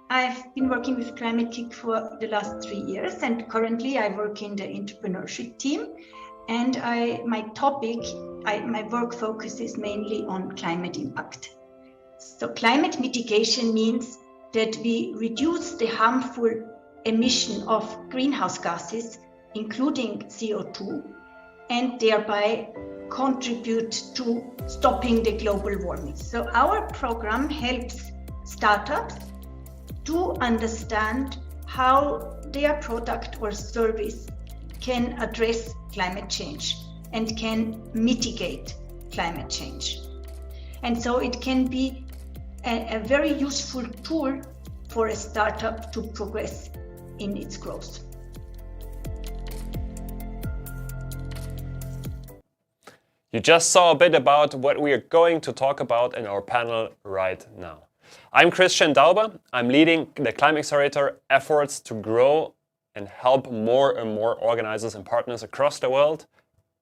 I've been working with Climate Kick for the last 3 years, and currently I work in the entrepreneurship team. And my work focus is mainly on climate impact. So climate mitigation means that we reduce the harmful emission of greenhouse gases, including CO2, and thereby contribute to stopping the global warming. So our program helps startups to understand how their product or service can address climate change and can mitigate climate change. And so it can be a very useful tool for a startup to progress in its growth. You just saw a bit about what we are going to talk about in our panel right now. I'm Christian Daube. I'm leading the ClimAccelerator efforts to grow and help more and more organizers and partners across the world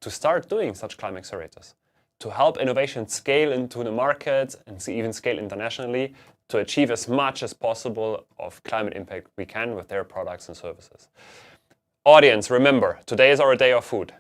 to start doing such ClimAccelerators, to help innovation scale into the market and even scale internationally to achieve as much as possible of climate impact we can with their products and services. Audience, remember, today is our day of food.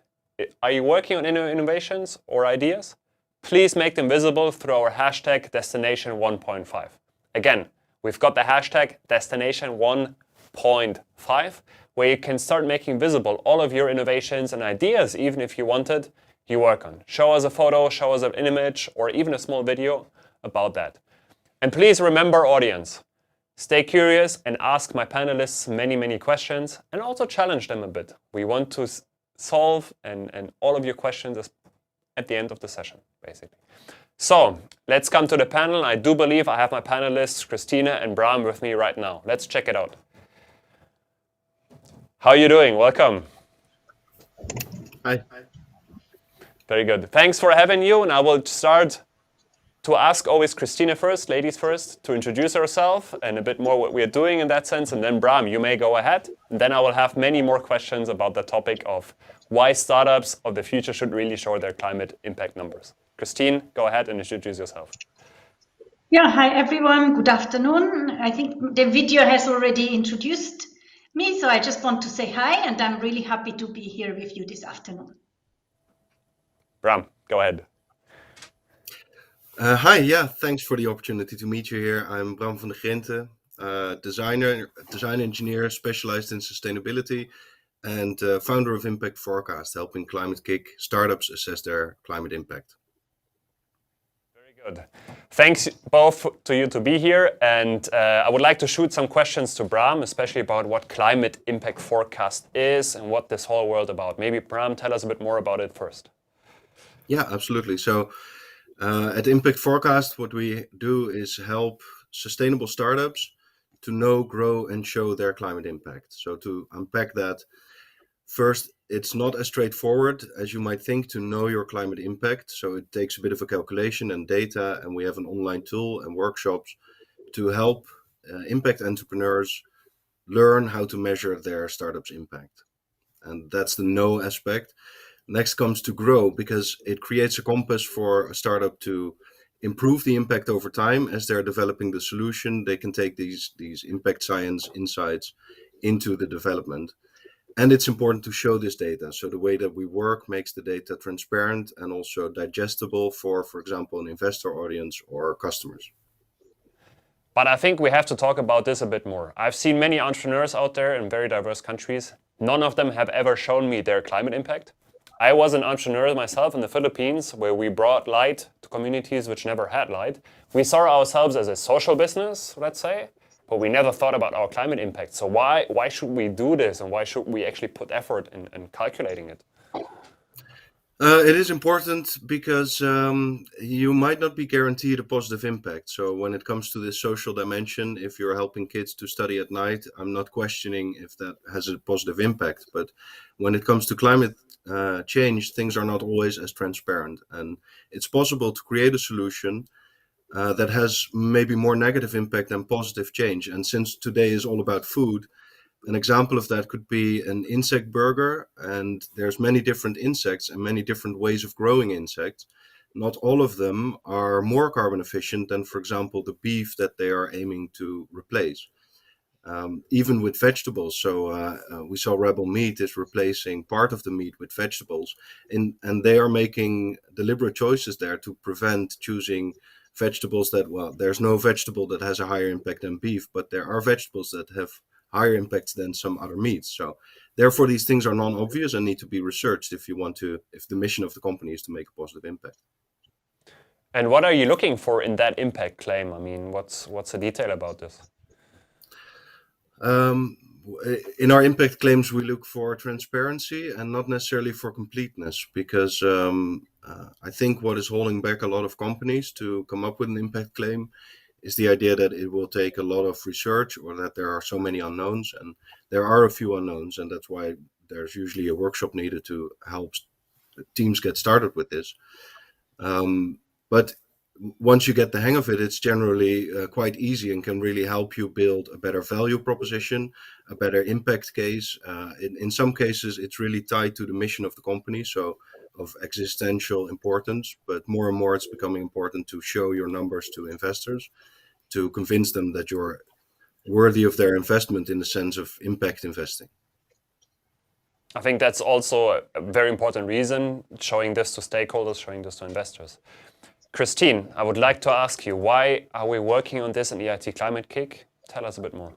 Are you working on innovations or ideas? Please make them visible through our hashtag Destination 1.5. Again, we've got the hashtag Destination 1.5, where you can start making visible all of your innovations and ideas, even if you wanted, you work on. Show us a photo, show us an image, or even a small video about that. And please remember, audience, stay curious and ask my panelists many questions, and also challenge them a bit. We want to solve and all of your questions at the end of the session, basically. So let's come to the panel. I do believe I have my panelists, Christina and Bram, with me right now. Let's check it out. How are you doing? Welcome. Hi. Very good. Thanks for having you. And I will start to ask always Christina first, ladies first, to introduce herself and a bit more what we are doing in that sense. And then Bram, you may go ahead. And then I will have many more questions about the topic of why startups of the future should really show their climate impact numbers. Christine, go ahead and introduce yourself. Yeah, hi everyone. Good afternoon. I think the video has already introduced me, so I just want to say hi, and I'm really happy to be here with you this afternoon. Bram, go ahead. Hi, yeah, thanks for the opportunity to meet you here. I'm Bram van der Grinten, design engineer specialized in sustainability and founder of Impact Forecast, helping Climate Kick startups assess their climate impact. Very good. Thanks both to you to be here. And I would like to shoot some questions to Bram, especially about what Climate Impact Forecast is and what this whole world about. Maybe Bram, tell us a bit more about it first. Yeah, absolutely. So at Impact Forecast, what we do is help sustainable startups to know, grow, and show their climate impact. So to unpack that, first, it's not as straightforward as you might think to know your climate impact. So it takes a bit of a calculation and data, and we have an online tool and workshops to help impact entrepreneurs learn how to measure their startup's impact. And that's the know aspect. Next comes to grow, because it creates a compass for a startup to improve the impact over time. As they're developing the solution, they can take these impact science insights into the development. And it's important to show this data. So the way that we work makes the data transparent and also digestible for example, an investor audience or customers. But I think we have to talk about this a bit more. I've seen many entrepreneurs out there in very diverse countries. None of them have ever shown me their climate impact. I was an entrepreneur myself in the Philippines, where we brought light to communities which never had light. We saw ourselves as a social business, let's say, but we never thought about our climate impact. So why should we do this, and why should we actually put effort in calculating it? It is important because you might not be guaranteed a positive impact. So when it comes to this social dimension, if you're helping kids to study at night, I'm not questioning if that has a positive impact. But when it comes to climate change, things are not always as transparent. And it's possible to create a solution that has maybe more negative impact than positive change. And since today is all about food, an example of that could be an insect burger, and there's many different insects and many different ways of growing insects. Not all of them are more carbon efficient than, for example, the beef that they are aiming to replace. Even with vegetables, so we saw Rebel Meat is replacing part of the meat with vegetables, and they are making deliberate choices there to prevent choosing vegetables that, well, there's no vegetable that has a higher impact than beef, but there are vegetables that have higher impacts than some other meats. So therefore these things are non-obvious and need to be researched if the mission of the company is to make a positive impact. And what are you looking for in that impact claim? I mean, what's the detail about this? In our impact claims, we look for transparency and not necessarily for completeness, because I think what is holding back a lot of companies to come up with an impact claim is the idea that it will take a lot of research, or that there are so many unknowns, and there are a few unknowns, and that's why there's usually a workshop needed to help teams get started with this. But once you get the hang of it, it's generally quite easy and can really help you build a better value proposition, a better impact case. In some cases, it's really tied to the mission of the company, so of existential importance, but more and more it's becoming important to show your numbers to investors, to convince them that you're worthy of their investment in the sense of impact investing. I think that's also a very important reason, showing this to stakeholders, showing this to investors. Christine, I would like to ask you, why are we working on this in EIT Climate Kick? Tell us a bit more.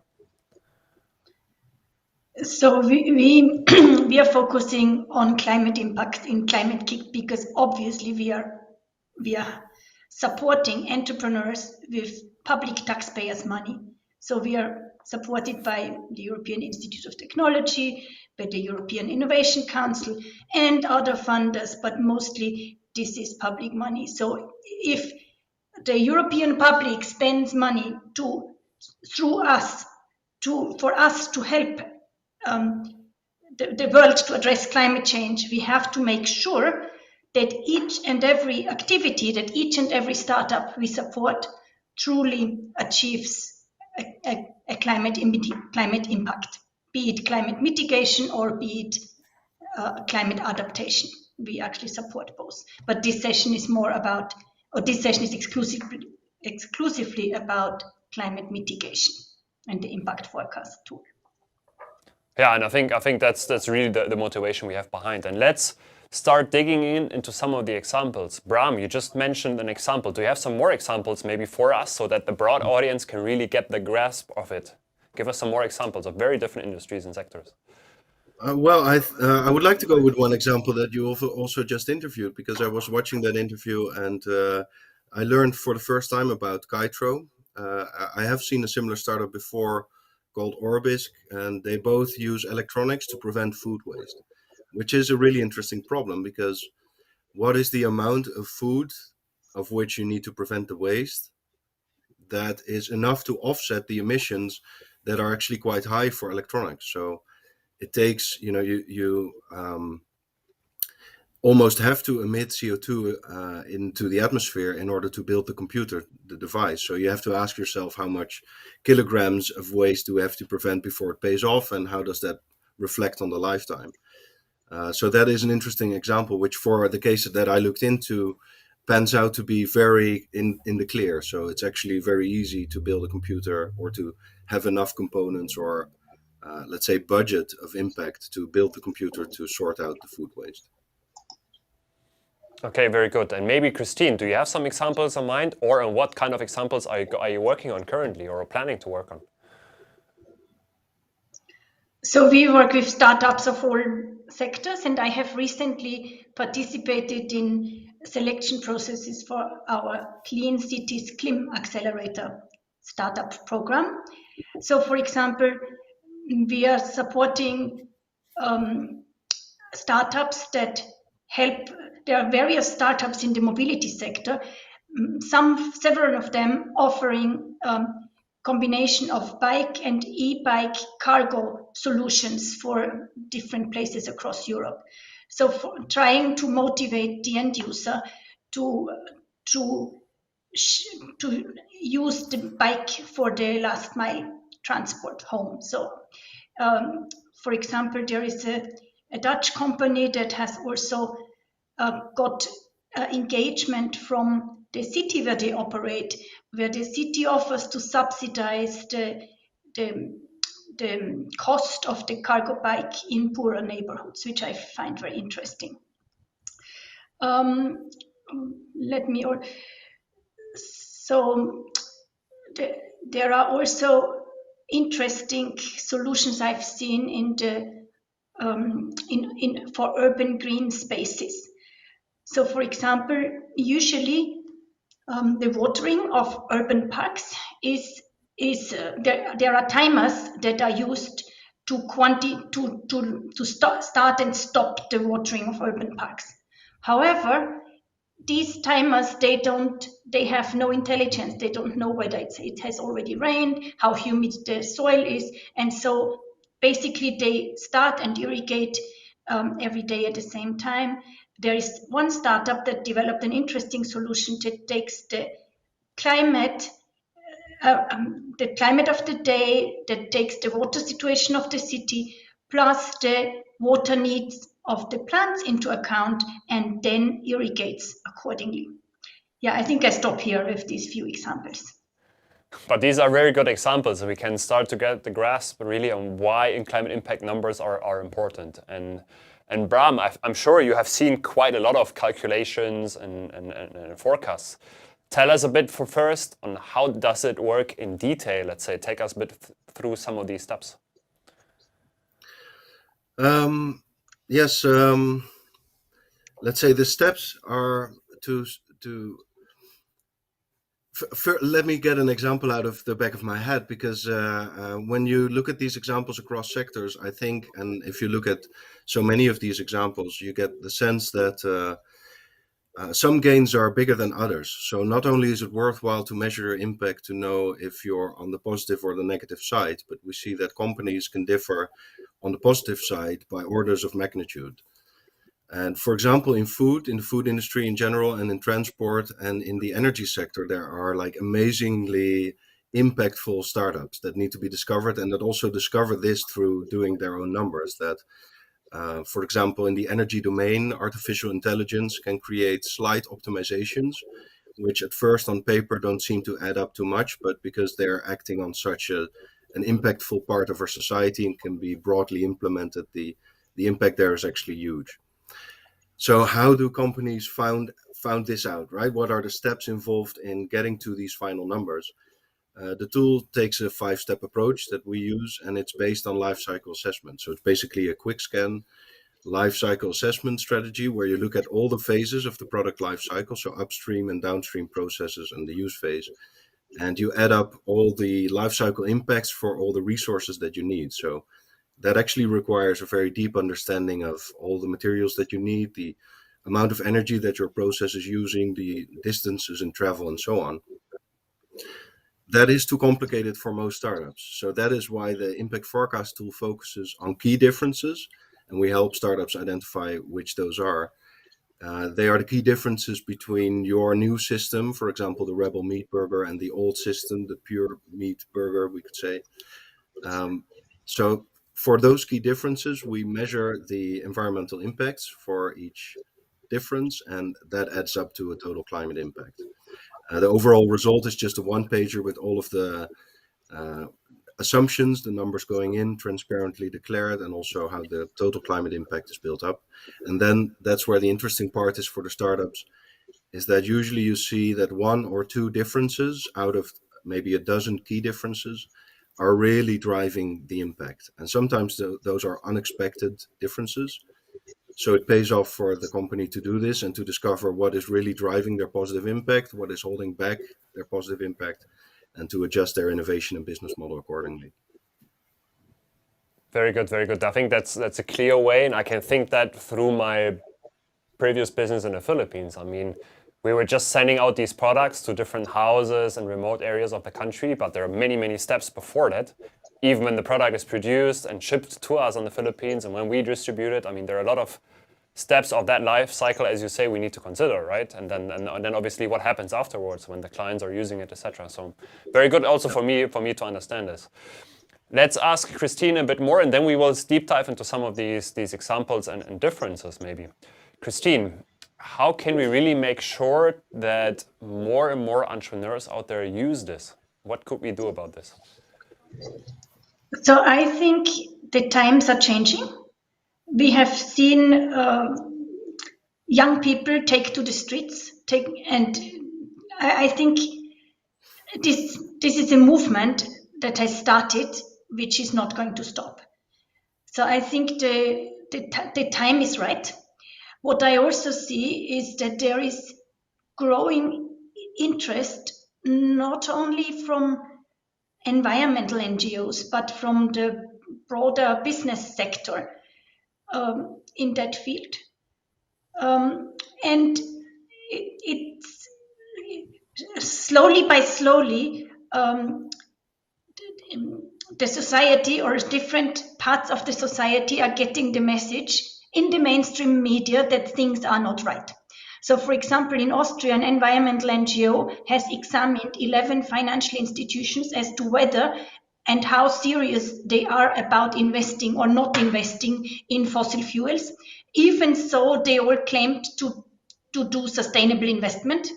So we are focusing on climate impact in Climate Kick because obviously we are supporting entrepreneurs with public taxpayers' money. So we are supported by the European Institute of Technology, by the European Innovation Council and other funders, but mostly this is public money. So if the European public spends money for us to help the world to address climate change, we have to make sure that each and every activity, that each and every startup we support truly achieves a climate impact, be it climate mitigation or be it climate adaptation. We actually support both. But this session is exclusively about climate mitigation and the impact forecast tool. Yeah, and I think that's really the motivation we have behind. And let's start digging into some of the examples. Bram, you just mentioned an example. Do you have some more examples maybe for us so that the broad audience can really get the grasp of it? Give us some more examples of very different industries and sectors. Well, I would like to go with one example that you also just interviewed, because I was watching that interview and I learned for the first time about KITRO. I have seen a similar startup before called Orbisk, and they both use electronics to prevent food waste, which is a really interesting problem, because what is the amount of food of which you need to prevent the waste that is enough to offset the emissions that are actually quite high for electronics? So it takes, you almost have to emit CO2 into the atmosphere in order to build the device. So you have to ask yourself, how much kilograms of waste do we have to prevent before it pays off, and how does that reflect on the lifetime? So that is an interesting example, which for the case that I looked into pans out to be very in the clear. So it's actually very easy to build a computer or to have enough components or let's say budget of impact to build the computer to sort out the food waste. Okay, very good. And maybe Christine, do you have some examples in mind, or on what kind of examples are you working on currently or planning to work on? So we work with startups of all sectors, and I have recently participated in selection processes for our Clean Cities ClimAccelerator startup program. So, for example, we are supporting startups that help. There are various startups in the mobility sector, several of them offering combination of bike and e-bike cargo solutions for different places across Europe. So trying to motivate the end user to use the bike for the last mile transport home. So for example, there is a Dutch company that has also got engagement from the city where they operate, where the city offers to subsidize the cost of the cargo bike in poorer neighborhoods, which I find very interesting. There are also interesting solutions I've seen in the for urban green spaces. So, for example, usually the watering of urban parks is there are timers that are used to start and stop the watering of urban parks. However, these timers, they have no intelligence. They don't know whether it has already rained, how humid the soil is, and so basically they start and irrigate every day at the same time. There is one startup that developed an interesting solution that takes the climate of the day, that takes the water situation of the city, plus the water needs of the plants into account, and then irrigates accordingly. Yeah, I think I stop here with these few examples. But these are very good examples, and we can start to get the grasp really on why in climate impact numbers are important. And Bram, I'm sure you have seen quite a lot of calculations and forecasts. Tell us a bit first on how does it work in detail. Let's say, take us a bit through some of these steps. Yes. Let's say the steps are to let me get an example out of the back of my head, because when you look at these examples across sectors, I think, and if you look at so many of these examples, you get the sense that some gains are bigger than others. So not only is it worthwhile to measure your impact to know if you're on the positive or the negative side, but we see that companies can differ on the positive side by orders of magnitude. And for example, in the food industry in general, and in transport and in the energy sector, there are like amazingly impactful startups that need to be discovered, and that also discover this through doing their own numbers. That, for example, in the energy domain, artificial intelligence can create slight optimizations, which at first on paper don't seem to add up too much, but because they're acting on such an impactful part of our society and can be broadly implemented, the impact there is actually huge. So how do companies found this out, right? What are the steps involved in getting to these final numbers? The tool takes a 5-step approach that we use, and it's based on life cycle assessment. So it's basically a quick scan life cycle assessment strategy where you look at all the phases of the product life cycle, so upstream and downstream processes and the use phase, and you add up all the life cycle impacts for all the resources that you need. So that actually requires a very deep understanding of all the materials that you need, the amount of energy that your process is using, the distances in travel, and so on. That is too complicated for most startups. So that is why the impact forecast tool focuses on key differences, and we help startups identify which those are. They are the key differences between your new system, for example, the Rebel meat burger, and the old system, the pure meat burger, we could say. So for those key differences, we measure the environmental impacts for each difference, and that adds up to a total climate impact. The overall result is just a one-pager with all of the assumptions, the numbers going in, transparently declared, and also how the total climate impact is built up. And then that's where the interesting part is for the startups, is that usually you see that 1 or 2 differences out of maybe a dozen key differences are really driving the impact. And sometimes those are unexpected differences. So it pays off for the company to do this and to discover what is really driving their positive impact, what is holding back their positive impact, and to adjust their innovation and business model accordingly. Very good, very good. I think that's a clear way, and I can think that through my previous business in the Philippines. I mean, we were just sending out these products to different houses and remote areas of the country, but there are many, many steps before that. Even when the product is produced and shipped to us in the Philippines, and when we distribute it, I mean, there are a lot of steps of that life cycle, as you say, we need to consider, right? And then obviously what happens afterwards when the clients are using it, etc. So very good also for me to understand this. Let's ask Christine a bit more, and then we will deep dive into some of these examples and differences maybe. Christine, how can we really make sure that more and more entrepreneurs out there use this? What could we do about this? So I think the times are changing. We have seen young people take to the streets, and I think this is a movement that has started, which is not going to stop. So I think the time is right. What I also see is that there is growing interest, not only from environmental NGOs, but from the broader business sector in that field. And it's slowly by slowly, the society or different parts of the society are getting the message in the mainstream media that things are not right. So, for example, in Austria, an environmental NGO has examined 11 financial institutions as to whether and how serious they are about investing or not investing in fossil fuels. Even so, they all claimed to do sustainable investment,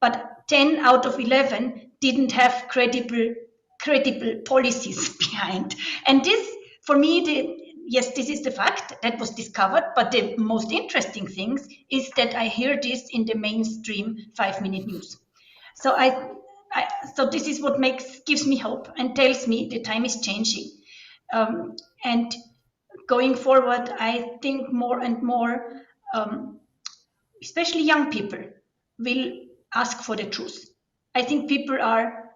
but 10 out of 11 didn't have credible policies behind. And this, for me, yes, this is the fact that was discovered, but the most interesting thing is that I hear this in the mainstream 5-minute news. So so this is what gives me hope and tells me the time is changing. And going forward, I think more and more, especially young people, will ask for the truth. I think people are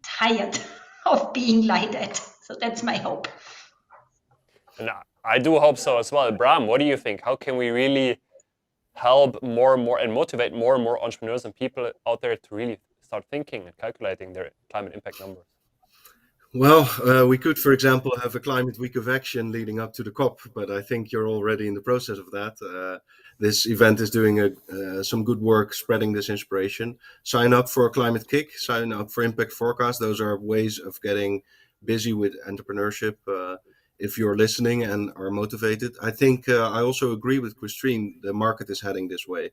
tired of being lied at. So that's my hope. And I do hope so as well. Bram, what do you think? How can we really help more and more and motivate more and more entrepreneurs and people out there to really start thinking and calculating their climate impact numbers? Well, we could, for example, have a climate week of action leading up to the COP, but I think you're already in the process of that. This event is doing some good work spreading this inspiration. Sign up for a climate kick, sign up for impact forecast. Those are ways of getting busy with entrepreneurship. If you're listening and are motivated, I think I also agree with Christine. The market is heading this way.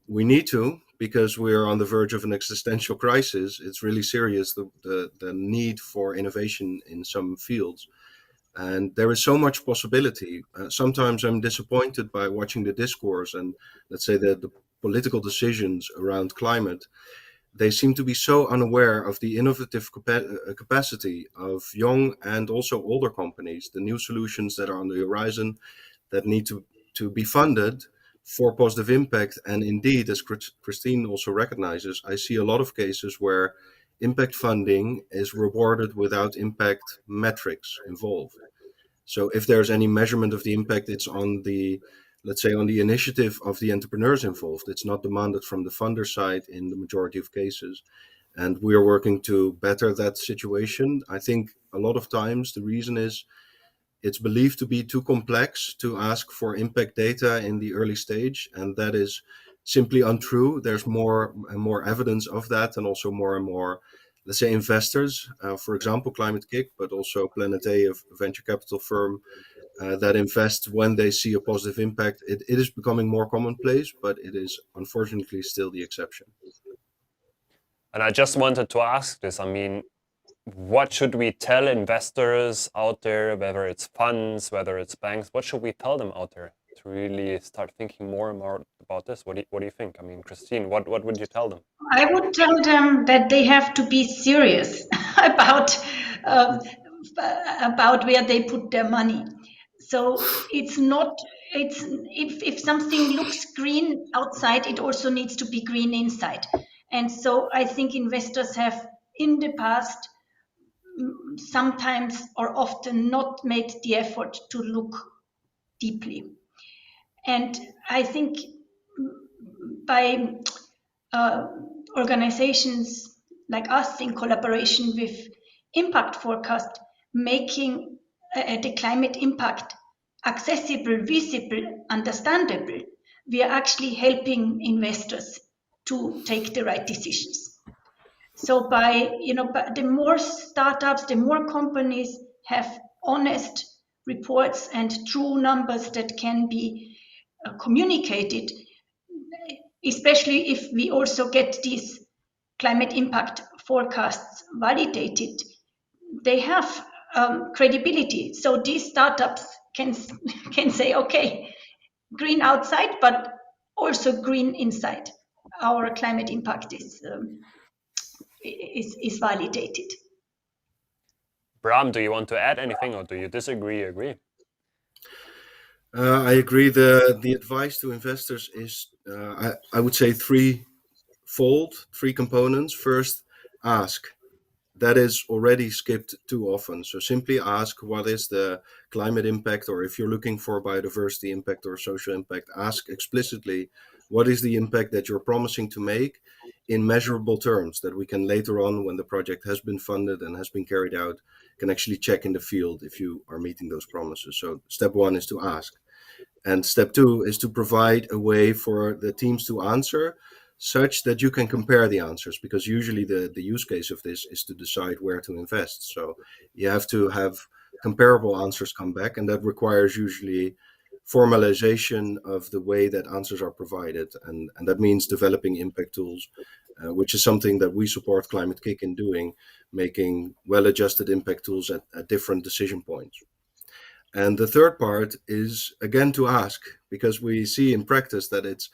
We need to, because we're on the verge of an existential crisis. It's really serious, the need for innovation in some fields. And there is so much possibility. Sometimes I'm disappointed by watching the discourse and, let's say, the political decisions around climate. They seem to be so unaware of the innovative capacity of young and also older companies, the new solutions that are on the horizon that need to be funded for positive impact. And indeed, as Christine also recognizes, I see a lot of cases where impact funding is rewarded without impact metrics involved. So if there's any measurement of the impact, it's on the, let's say, on the initiative of the entrepreneurs involved. It's not demanded from the funder side in the majority of cases. And we are working to better that situation. I think a lot of times the reason is it's believed to be too complex to ask for impact data in the early stage, and that is simply untrue. There's more and more evidence of that, and also more and more, let's say, investors, for example, Climate Kick, but also Planet A, a venture capital firm that invest when they see a positive impact. It is becoming more commonplace, but it is unfortunately still the exception. And I just wanted to ask this, I mean, what should we tell investors out there, whether it's funds, whether it's banks, what should we tell them out there to really start thinking more and more about this? What do you think? I mean, Christine, what would you tell them? I would tell them that they have to be serious about where they put their money. So it's not it's if something looks green outside, it also needs to be green inside. And so I think investors have in the past sometimes or often not made the effort to look deeply. And I think by organizations like us in collaboration with Impact Forecast making the climate impact accessible, visible, understandable, we are actually helping investors to take the right decisions. So by the more startups, the more companies have honest reports and true numbers that can be communicated, especially if we also get these climate impact forecasts validated, they have credibility. So these startups can say, okay, green outside, but also green inside. Our climate impact is validated. Bram, do you want to add anything, or do you disagree? Agree? I agree. The advice to investors is, I would say, threefold, three components. First, ask. That is already skipped too often. So simply ask, what is the climate impact, or if you're looking for biodiversity impact or social impact, ask explicitly, what is the impact that you're promising to make in measurable terms that we can later on, when the project has been funded and has been carried out, can actually check in the field if you are meeting those promises. So step one is to ask. And step two is to provide a way for the teams to answer such that you can compare the answers, because usually the use case of this is to decide where to invest. So you have to have comparable answers come back, and that requires usually formalization of the way that answers are provided. And that means developing impact tools, which is something that we support Climate Kick in doing, making well-adjusted impact tools at different decision points. And the third part is, again, to ask, because we see in practice that it's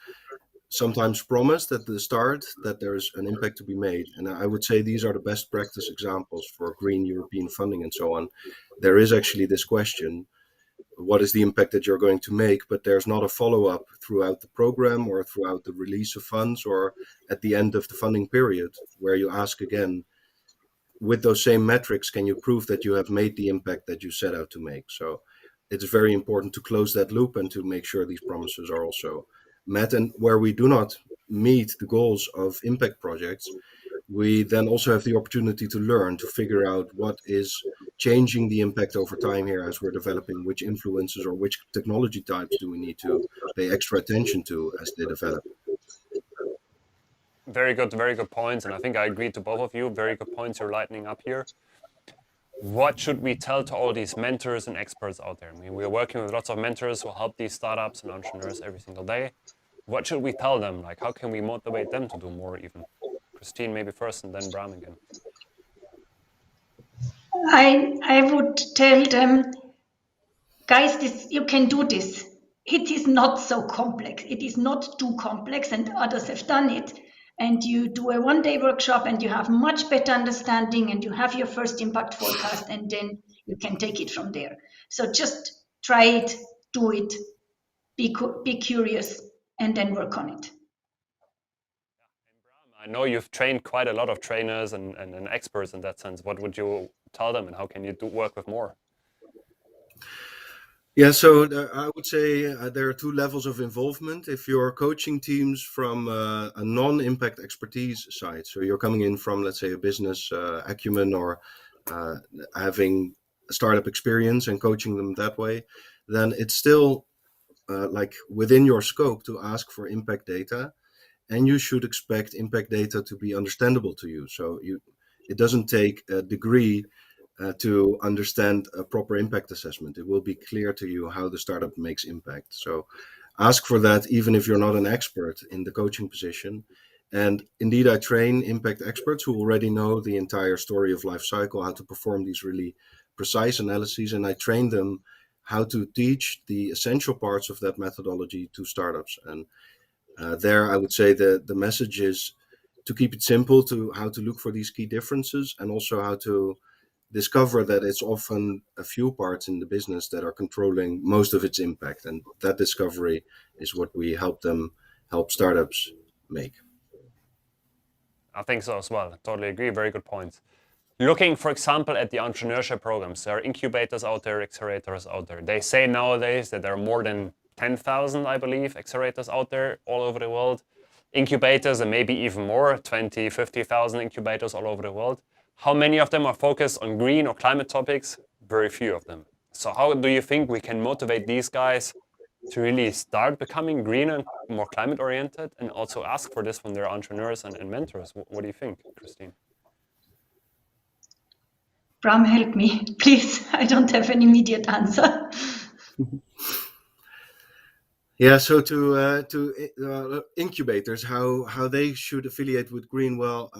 sometimes promised at the start that there's an impact to be made. And I would say these are the best practice examples for green European funding and so on. There is actually this question, what is the impact that you're going to make? But there's not a follow-up throughout the program or throughout the release of funds or at the end of the funding period, where you ask again, with those same metrics, can you prove that you have made the impact that you set out to make? So it's very important to close that loop and to make sure these promises are also met. And where we do not meet the goals of impact projects, we then also have the opportunity to learn, to figure out what is changing the impact over time here as we're developing, which influences or which technology types do we need to pay extra attention to as they develop. Very good points, and I think I agree to both of you. Very good points you're lightening up here. What should we tell to all these mentors and experts out there? I mean, we're working with lots of mentors who help these startups and entrepreneurs every single day. What should we tell them? Like, how can we motivate them to do more even? Christine, maybe first, and then Bram again. I would tell them, guys, you can do this. It is not so complex. It is not too complex, and others have done it. And you do a one-day workshop and you have much better understanding and you have your first impact forecast, and then you can take it from there. So just try it, do it, be curious, and then work on it. I know you've trained quite a lot of trainers and experts in that sense. What would you tell them, and how can you work with more? Yeah, so I would say there are two levels of involvement. If you're coaching teams from a non-impact expertise side, so you're coming in from, let's say, a business acumen or having a startup experience and coaching them that way, then it's still like within your scope to ask for impact data, and you should expect impact data to be understandable to you. So it doesn't take a degree to understand a proper impact assessment. It will be clear to you how the startup makes impact. So ask for that, even if you're not an expert in the coaching position. And indeed, I train impact experts who already know the entire story of life cycle, how to perform these really precise analyses. And I train them how to teach the essential parts of that methodology to startups. And there, I would say the message is to keep it simple, to how to look for these key differences, and also how to discover that it's often a few parts in the business that are controlling most of its impact. And that discovery is what we help startups make. I think so as well. Totally agree. Very good points. Looking, for example, at the entrepreneurship programs, there are incubators out there, accelerators out there. They say nowadays that there are more than 10,000, I believe, accelerators out there all over the world. Incubators, and maybe even more, 20, 50,000 incubators all over the world. How many of them are focused on green or climate topics? Very few of them. So how do you think we can motivate these guys to really start becoming greener and more climate oriented, and also ask for this from their entrepreneurs and mentors? What do you think, Christine? Bram, help me, please. I don't have an immediate answer. Yeah, so to incubators, how they should affiliate with green, well,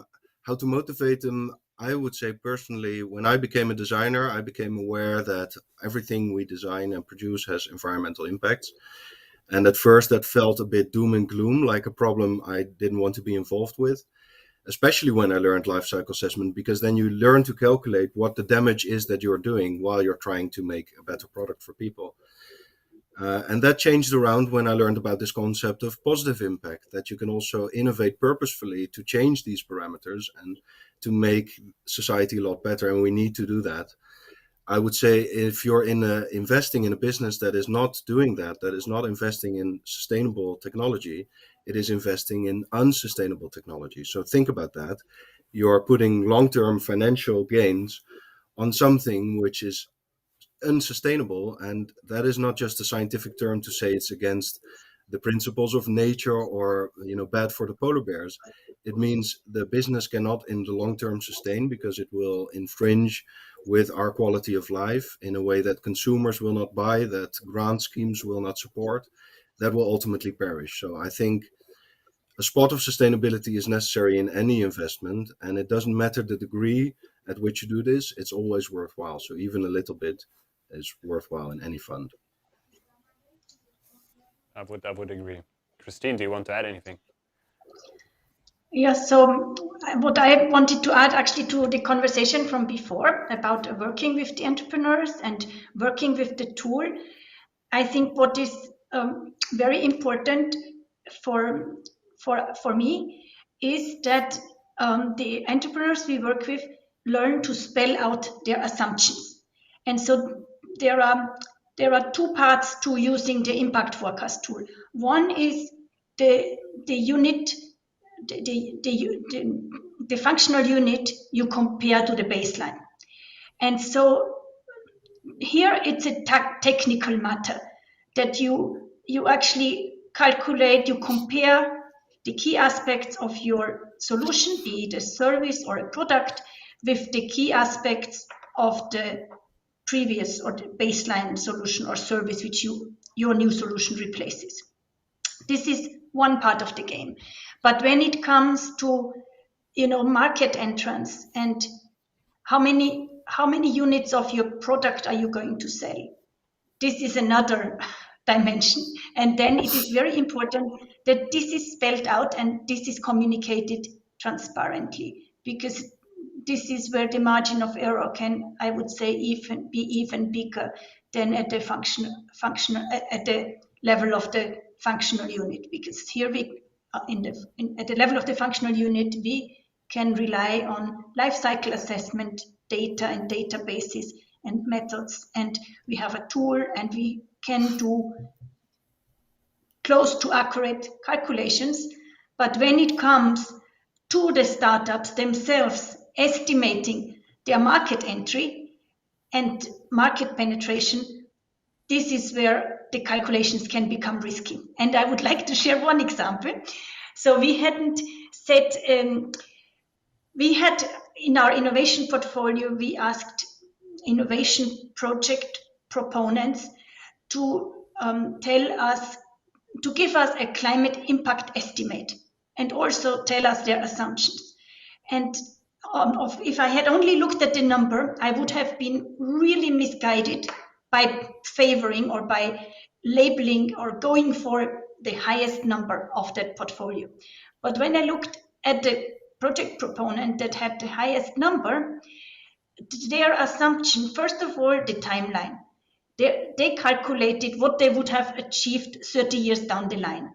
how to motivate them, I would say personally, when I became a designer, I became aware that everything we design and produce has environmental impacts. And at first that felt a bit doom and gloom, like a problem I didn't want to be involved with, especially when I learned life cycle assessment, because then you learn to calculate what the damage is that you're doing while you're trying to make a better product for people. And that changed around when I learned about this concept of positive impact, that you can also innovate purposefully to change these parameters and to make society a lot better. And we need to do that. I would say if you're investing in a business that is not doing that is not investing in sustainable technology, it is investing in unsustainable technology. So think about that. You're putting long-term financial gains on something which is unsustainable, and that is not just a scientific term to say it's against the principles of nature or bad for the polar bears. It means the business cannot in the long term sustain, because it will infringe with our quality of life in a way that consumers will not buy, that grant schemes will not support, that will ultimately perish. So I think a spot of sustainability is necessary in any investment, and it doesn't matter the degree at which you do this, it's always worthwhile. So even a little bit is worthwhile in any fund. I would agree. Christine, do you want to add anything? Yes, so what I wanted to add actually to the conversation from before about working with the entrepreneurs and working with the tool, I think what is very important for me is that the entrepreneurs we work with learn to spell out their assumptions. And so there are two parts to using the impact forecast tool. One is the unit, the functional unit you compare to the baseline. And so here it's a technical matter that you actually calculate, you compare the key aspects of your solution, be it a service or a product, with the key aspects of the previous or the baseline solution or service which your new solution replaces. This is one part of the game. But when it comes to market entrance and how many units of your product are you going to sell, this is another dimension. And then it is very important that this is spelled out and this is communicated transparently, because this is where the margin of error can, I would say, be even bigger than at the at the level of the functional unit, because here we at the level of the functional unit we can rely on life cycle assessment data and databases and methods, and we have a tool and we can do close to accurate calculations. But when it comes to the startups themselves estimating their market entry and market penetration, this is where the calculations can become risky. And I would like to share one example. So we had in our innovation portfolio, we asked innovation project proponents to give us a climate impact estimate and also tell us their assumptions. And if I had only looked at the number, I would have been really misguided by favoring or by labeling or going for the highest number of that portfolio. But when I looked at the project proponent that had the highest number, their assumption, first of all, the timeline. They calculated what they would have achieved 30 years down the line.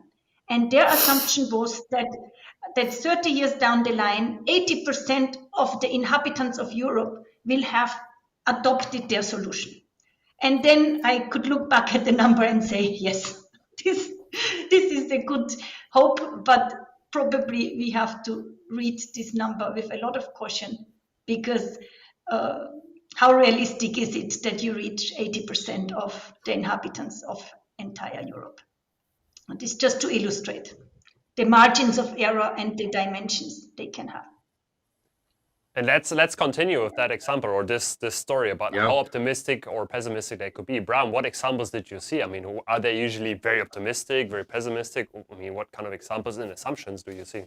And their assumption was that 30 years down the line, 80% of the inhabitants of Europe will have adopted their solution. And then I could look back at the number and say, yes, this is a good hope, but probably we have to read this number with a lot of caution, because how realistic is it that you reach 80% of the inhabitants of entire Europe? And this just to illustrate the margins of error and the dimensions they can have. And let's continue with that example or this story about how optimistic or pessimistic they could be. Bram, what examples did you see? I mean, are they usually very optimistic, very pessimistic? I mean, what kind of examples and assumptions do you see?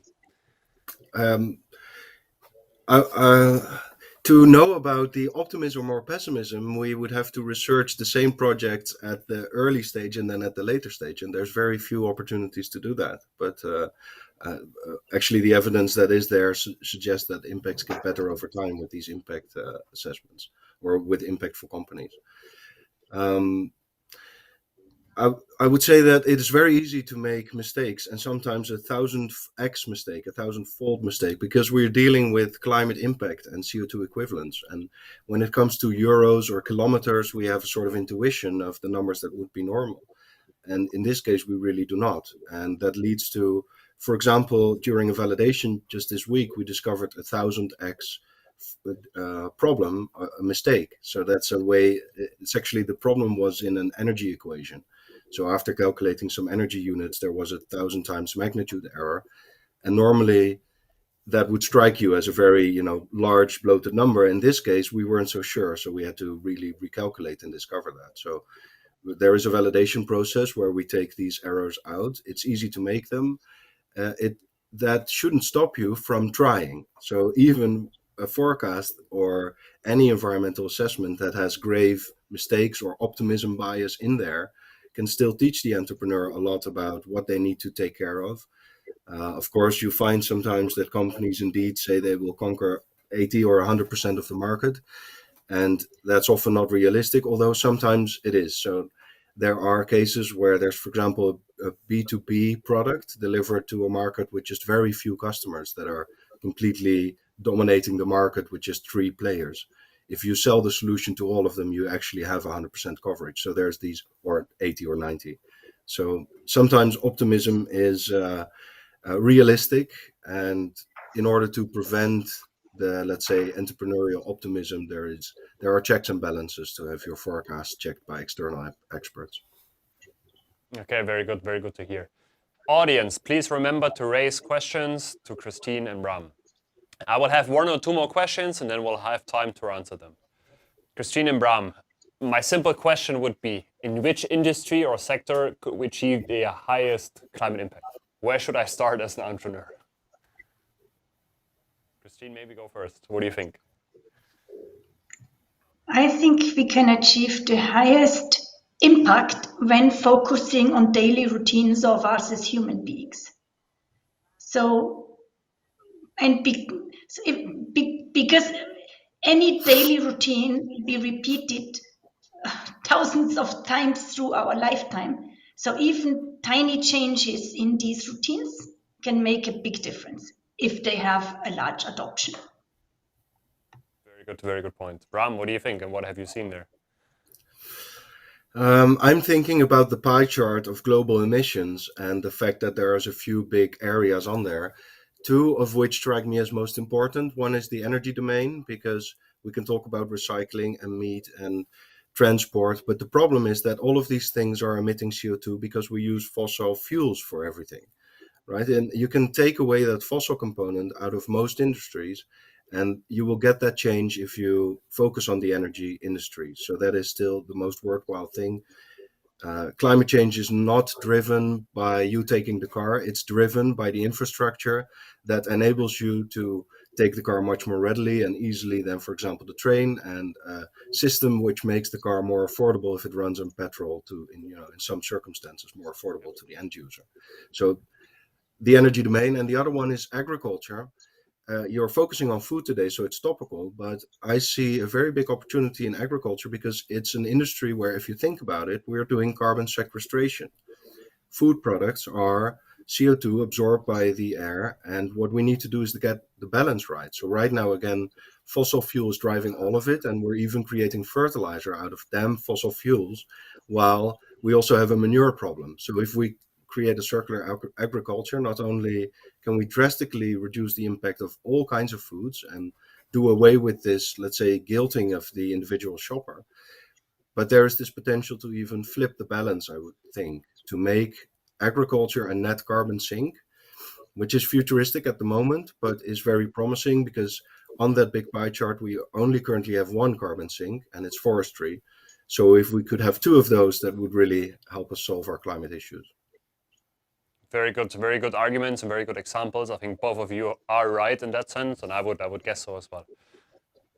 To know about the optimism or pessimism, we would have to research the same projects at the early stage and then at the later stage. And there's very few opportunities to do that. But actually, the evidence that is there suggests that impacts get better over time with these impact assessments or with impact for companies. I would say that it is very easy to make mistakes, and sometimes 1,000x mistake, 1,000-fold mistake, because we're dealing with climate impact and CO2 equivalents. And when it comes to euros or kilometers, we have a sort of intuition of the numbers that would be normal. And in this case, we really do not. And that leads to, for example, during a validation just this week, we discovered 1,000x problem, a mistake. So that's a way, it's actually the problem was in an energy equation. So after calculating some energy units, there was 1,000 times magnitude error. And normally that would strike you as a very, large bloated number. In this case, we weren't so sure. So we had to really recalculate and discover that. So there is a validation process where we take these errors out. It's easy to make them. That shouldn't stop you from trying. So even a forecast or any environmental assessment that has grave mistakes or optimism bias in there can still teach the entrepreneur a lot about what they need to take care of. Of course, you find sometimes that companies indeed say they will conquer 80 or 100% of the market, and that's often not realistic, although sometimes it is. So there are cases where there's, for example, a B2B product delivered to a market with just very few customers that are completely dominating the market with just 3 players. If you sell the solution to all of them, you actually have 100% coverage. So there's these, or 80 or 90. So sometimes optimism is realistic, and in order to prevent the, let's say, entrepreneurial optimism, there are checks and balances to have your forecast checked by external experts. Okay, very good to hear. Audience, please remember to raise questions to Christine and Bram. I will have 1 or 2 more questions and then we'll have time to answer them. Christine and Bram, my simple question would be, in which industry or sector could we achieve the highest climate impact? Where should I start as an entrepreneur? Christine, maybe go first. What do you think? I think we can achieve the highest impact when focusing on daily routines of us as human beings. Because any daily routine will be repeated thousands of times through our lifetime. So even tiny changes in these routines can make a big difference if they have a large adoption. Very good point. Bram, what do you think and what have you seen there? I'm thinking about the pie chart of global emissions and the fact that there's a few big areas on there, 2 of which strike me as most important. One is the energy domain, because we can talk about recycling and meat and transport, but the problem is that all of these things are emitting CO2 because we use fossil fuels for everything, right? And you can take away that fossil component out of most industries, and you will get that change if you focus on the energy industry. So that is still the most worthwhile thing. Climate change is not driven by you taking the car. It's driven by the infrastructure that enables you to take the car much more readily and easily than, for example, the train, and a system which makes the car more affordable if it runs on petrol in some circumstances, more affordable to the end user. So the energy domain. And the other one is agriculture. you're focusing on food today, so it's topical, but I see a very big opportunity in agriculture because it's an industry where, if you think about it, we're doing carbon sequestration. Food products are CO2 absorbed by the air, and what we need to do is to get the balance right. So right now, again, fossil fuel is driving all of it, and we're even creating fertilizer out of damn fossil fuels, while we also have a manure problem. So if we create a circular agriculture, not only can we drastically reduce the impact of all kinds of foods and do away with this, let's say, guilting of the individual shopper, but there is this potential to even flip the balance, I would think, to make agriculture a net carbon sink, which is futuristic at the moment, but is very promising because on that big pie chart, we only currently have one carbon sink, and it's forestry. So if we could have two of those, that would really help us solve our climate issues. Very good arguments and very good examples. I think both of you are right in that sense, and I would guess so as well.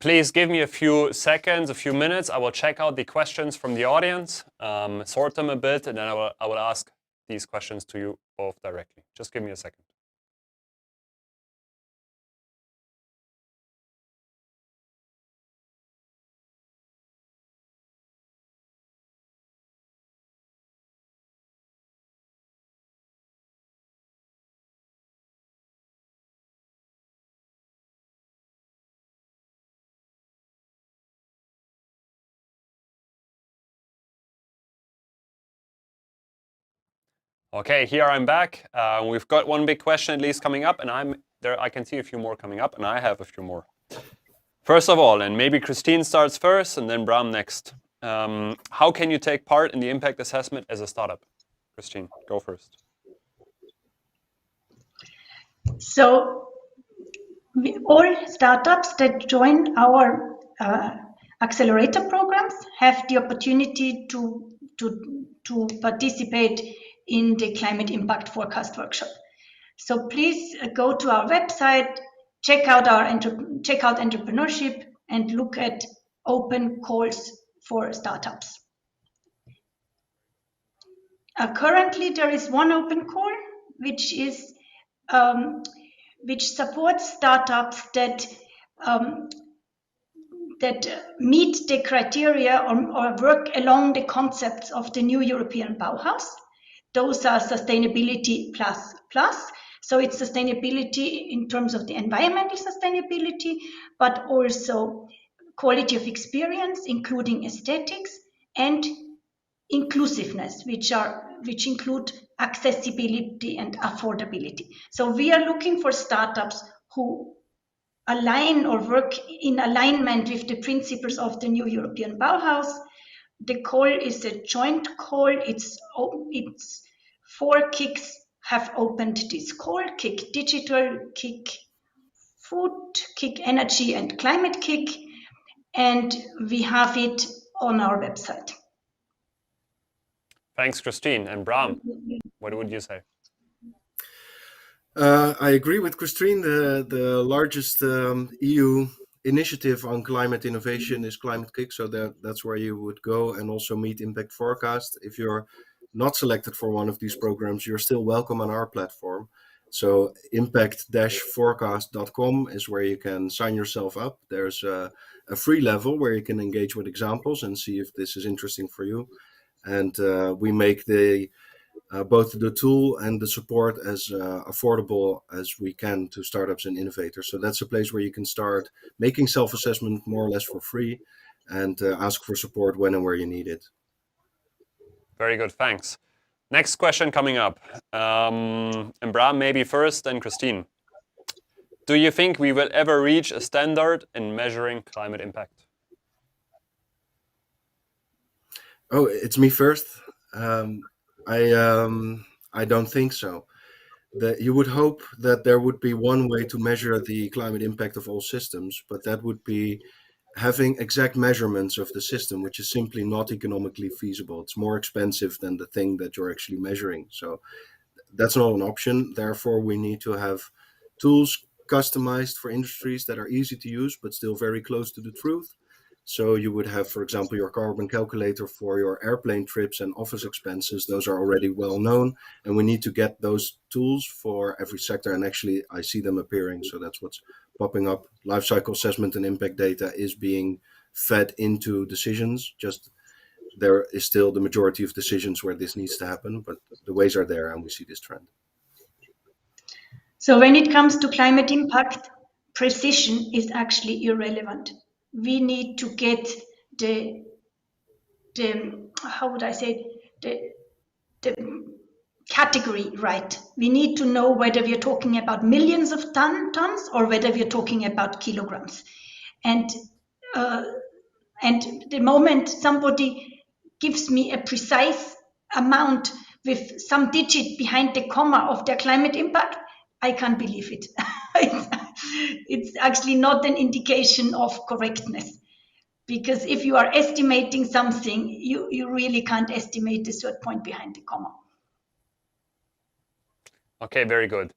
Please give me a few seconds, a few minutes. I will check out the questions from the audience, sort them a bit, and then I will ask these questions to you both directly. Just give me a second. Okay, here I'm back. We've got one big question at least coming up, and I can see a few more coming up, and I have a few more. First of all, and maybe Christine starts first, and then Bram next. How can you take part in the impact assessment as a startup? Christine, go first. So all startups that join our accelerator programs have the opportunity to participate in the climate impact forecast workshop. So please go to our website, check out entrepreneurship, and look at open calls for startups. Currently, there is one open call, which supports startups that meet the criteria or work along the concepts of the new European Bauhaus. Those are sustainability plus. So it's sustainability in terms of the environmental sustainability, but also quality of experience, including aesthetics, and inclusiveness, which include accessibility and affordability. So we are looking for startups who align or work in alignment with the principles of the new European Bauhaus. The call is a joint call. It's 4 KICs have opened this call: KIC Digital, KIC Food, KIC Energy, and Climate KIC, and we have it on our website. Thanks, Christine. And Bram, what would you say? I agree with Christine. The largest EU initiative on climate innovation is Climate KIC, so that's where you would go and also meet Impact Forecast. If you're not selected for one of these programs, you're still welcome on our platform. So impact-forecast.com is where you can sign yourself up. There's a free level where you can engage with examples and see if this is interesting for you. And we make both the tool and the support as affordable as we can to startups and innovators. So that's a place where you can start making self-assessment more or less for free and ask for support when and where you need it. Very good, thanks. Next question coming up. And Bram, maybe first, then Christine. Do you think we will ever reach a standard in measuring climate impact? Oh, it's me first. I don't think so. You would hope that there would be one way to measure the climate impact of all systems, but that would be having exact measurements of the system, which is simply not economically feasible. It's more expensive than the thing that you're actually measuring. So that's not an option. Therefore, we need to have tools customized for industries that are easy to use, but still very close to the truth. So you would have, for example, your carbon calculator for your airplane trips and office expenses. Those are already well known, and we need to get those tools for every sector. And actually, I see them appearing. So that's what's popping up. Life cycle assessment and impact data is being fed into decisions. Just there is still the majority of decisions where this needs to happen, but the ways are there, and we see this trend. So when it comes to climate impact, precision is actually irrelevant. We need to get the how would I say the category right. We need to know whether we are talking about millions of tons or whether we are talking about kilograms. And the moment somebody gives me a precise amount with some digit behind the comma of their climate impact, I can't believe it. It's actually not an indication of correctness. Because if you are estimating something, you really can't estimate the third point behind the comma. Okay, very good.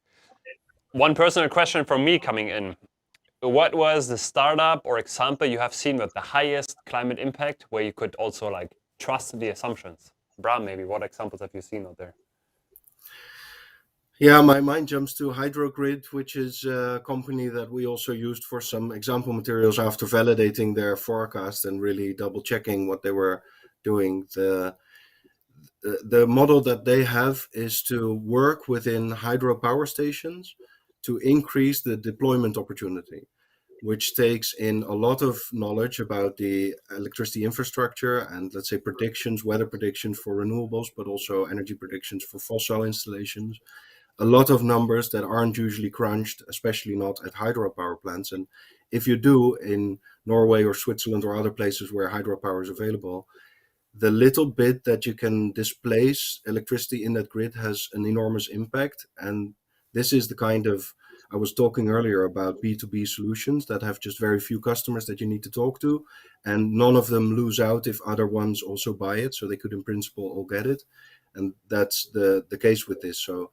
One personal question from me coming in. What was the startup or example you have seen with the highest climate impact where you could also like trust the assumptions? Bram, maybe what examples have you seen out there? Yeah, my mind jumps to Hydrogrid, which is a company that we also used for some example materials after validating their forecast and really double checking what they were doing. The model that they have is to work within hydropower stations to increase the deployment opportunity, which takes in a lot of knowledge about the electricity infrastructure and, let's say, predictions, weather predictions for renewables, but also energy predictions for fossil installations. A lot of numbers that aren't usually crunched, especially not at hydropower plants. And if you do in Norway or Switzerland or other places where hydropower is available, the little bit that you can displace electricity in that grid has an enormous impact. And this is the kind of, I was talking earlier about B2B solutions that have just very few customers that you need to talk to, and none of them lose out if other ones also buy it. So they could in principle all get it. And that's the case with this. So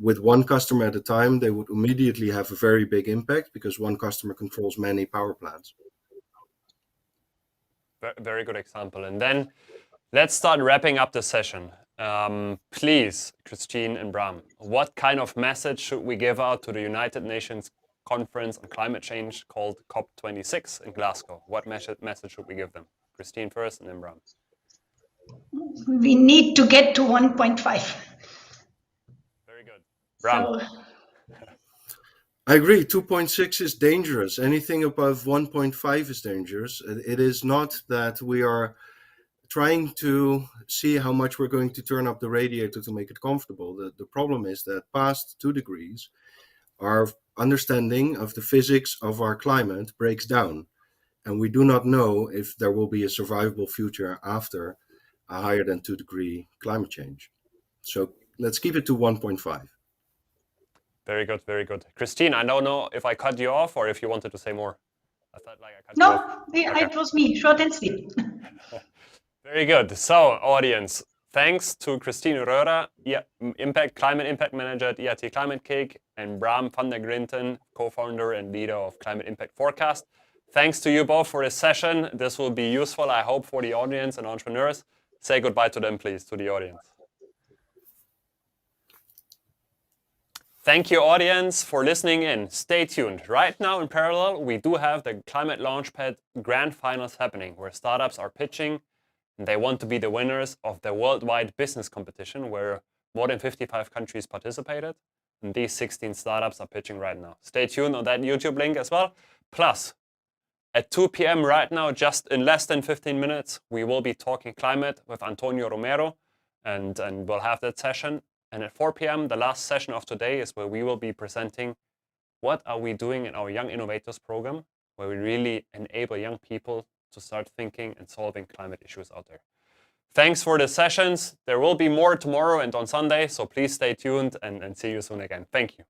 with one customer at a time, they would immediately have a very big impact because one customer controls many power plants. Very good example. And then let's start wrapping up the session. Please, Christine and Bram, what kind of message should we give out to the United Nations conference on climate change called COP26 in Glasgow? What message should we give them? Christine first and then Bram. We need to get to 1.5. Very good. Bram. So, I agree, 2.6 is dangerous. Anything above 1.5 is dangerous. It is not that we are trying to see how much we're going to turn up the radiator to make it comfortable. The problem is that past 2 degrees, our understanding of the physics of our climate breaks down. And we do not know if there will be a survivable future after a higher than 2 degree climate change. So let's keep it to 1.5. Very good, very good. Christine, I don't know if I cut you off or if you wanted to say more. I thought like I cut you off. No, it was me, short and sweet. Very good. So, audience, thanks to Christine Röhrer, Climate Impact Manager at EIT Climate Kick, and Bram van der Grinten, co-founder and leader of Climate Impact Forecast. Thanks to you both for this session. This will be useful, I hope, for the audience and entrepreneurs. Say goodbye to them, please, to the audience. Thank you, audience, for listening in. Stay tuned. Right now, in parallel, we do have the Climate Launchpad Grand Finals happening, where startups are pitching, and they want to be the winners of the worldwide business competition, where more than 55 countries participated, and these 16 startups are pitching right now. Stay tuned on that YouTube link as well. Plus, at 2 p.m. right now, just in less than 15 minutes, we will be talking climate with Antonio Romero, and we'll have that session. And at 4 p.m., the last session of today is where we will be presenting what are we doing in our Young Innovators program, where we really enable young people to start thinking and solving climate issues out there. Thanks for the sessions. There will be more tomorrow and on Sunday, so please stay tuned and see you soon again. Thank you.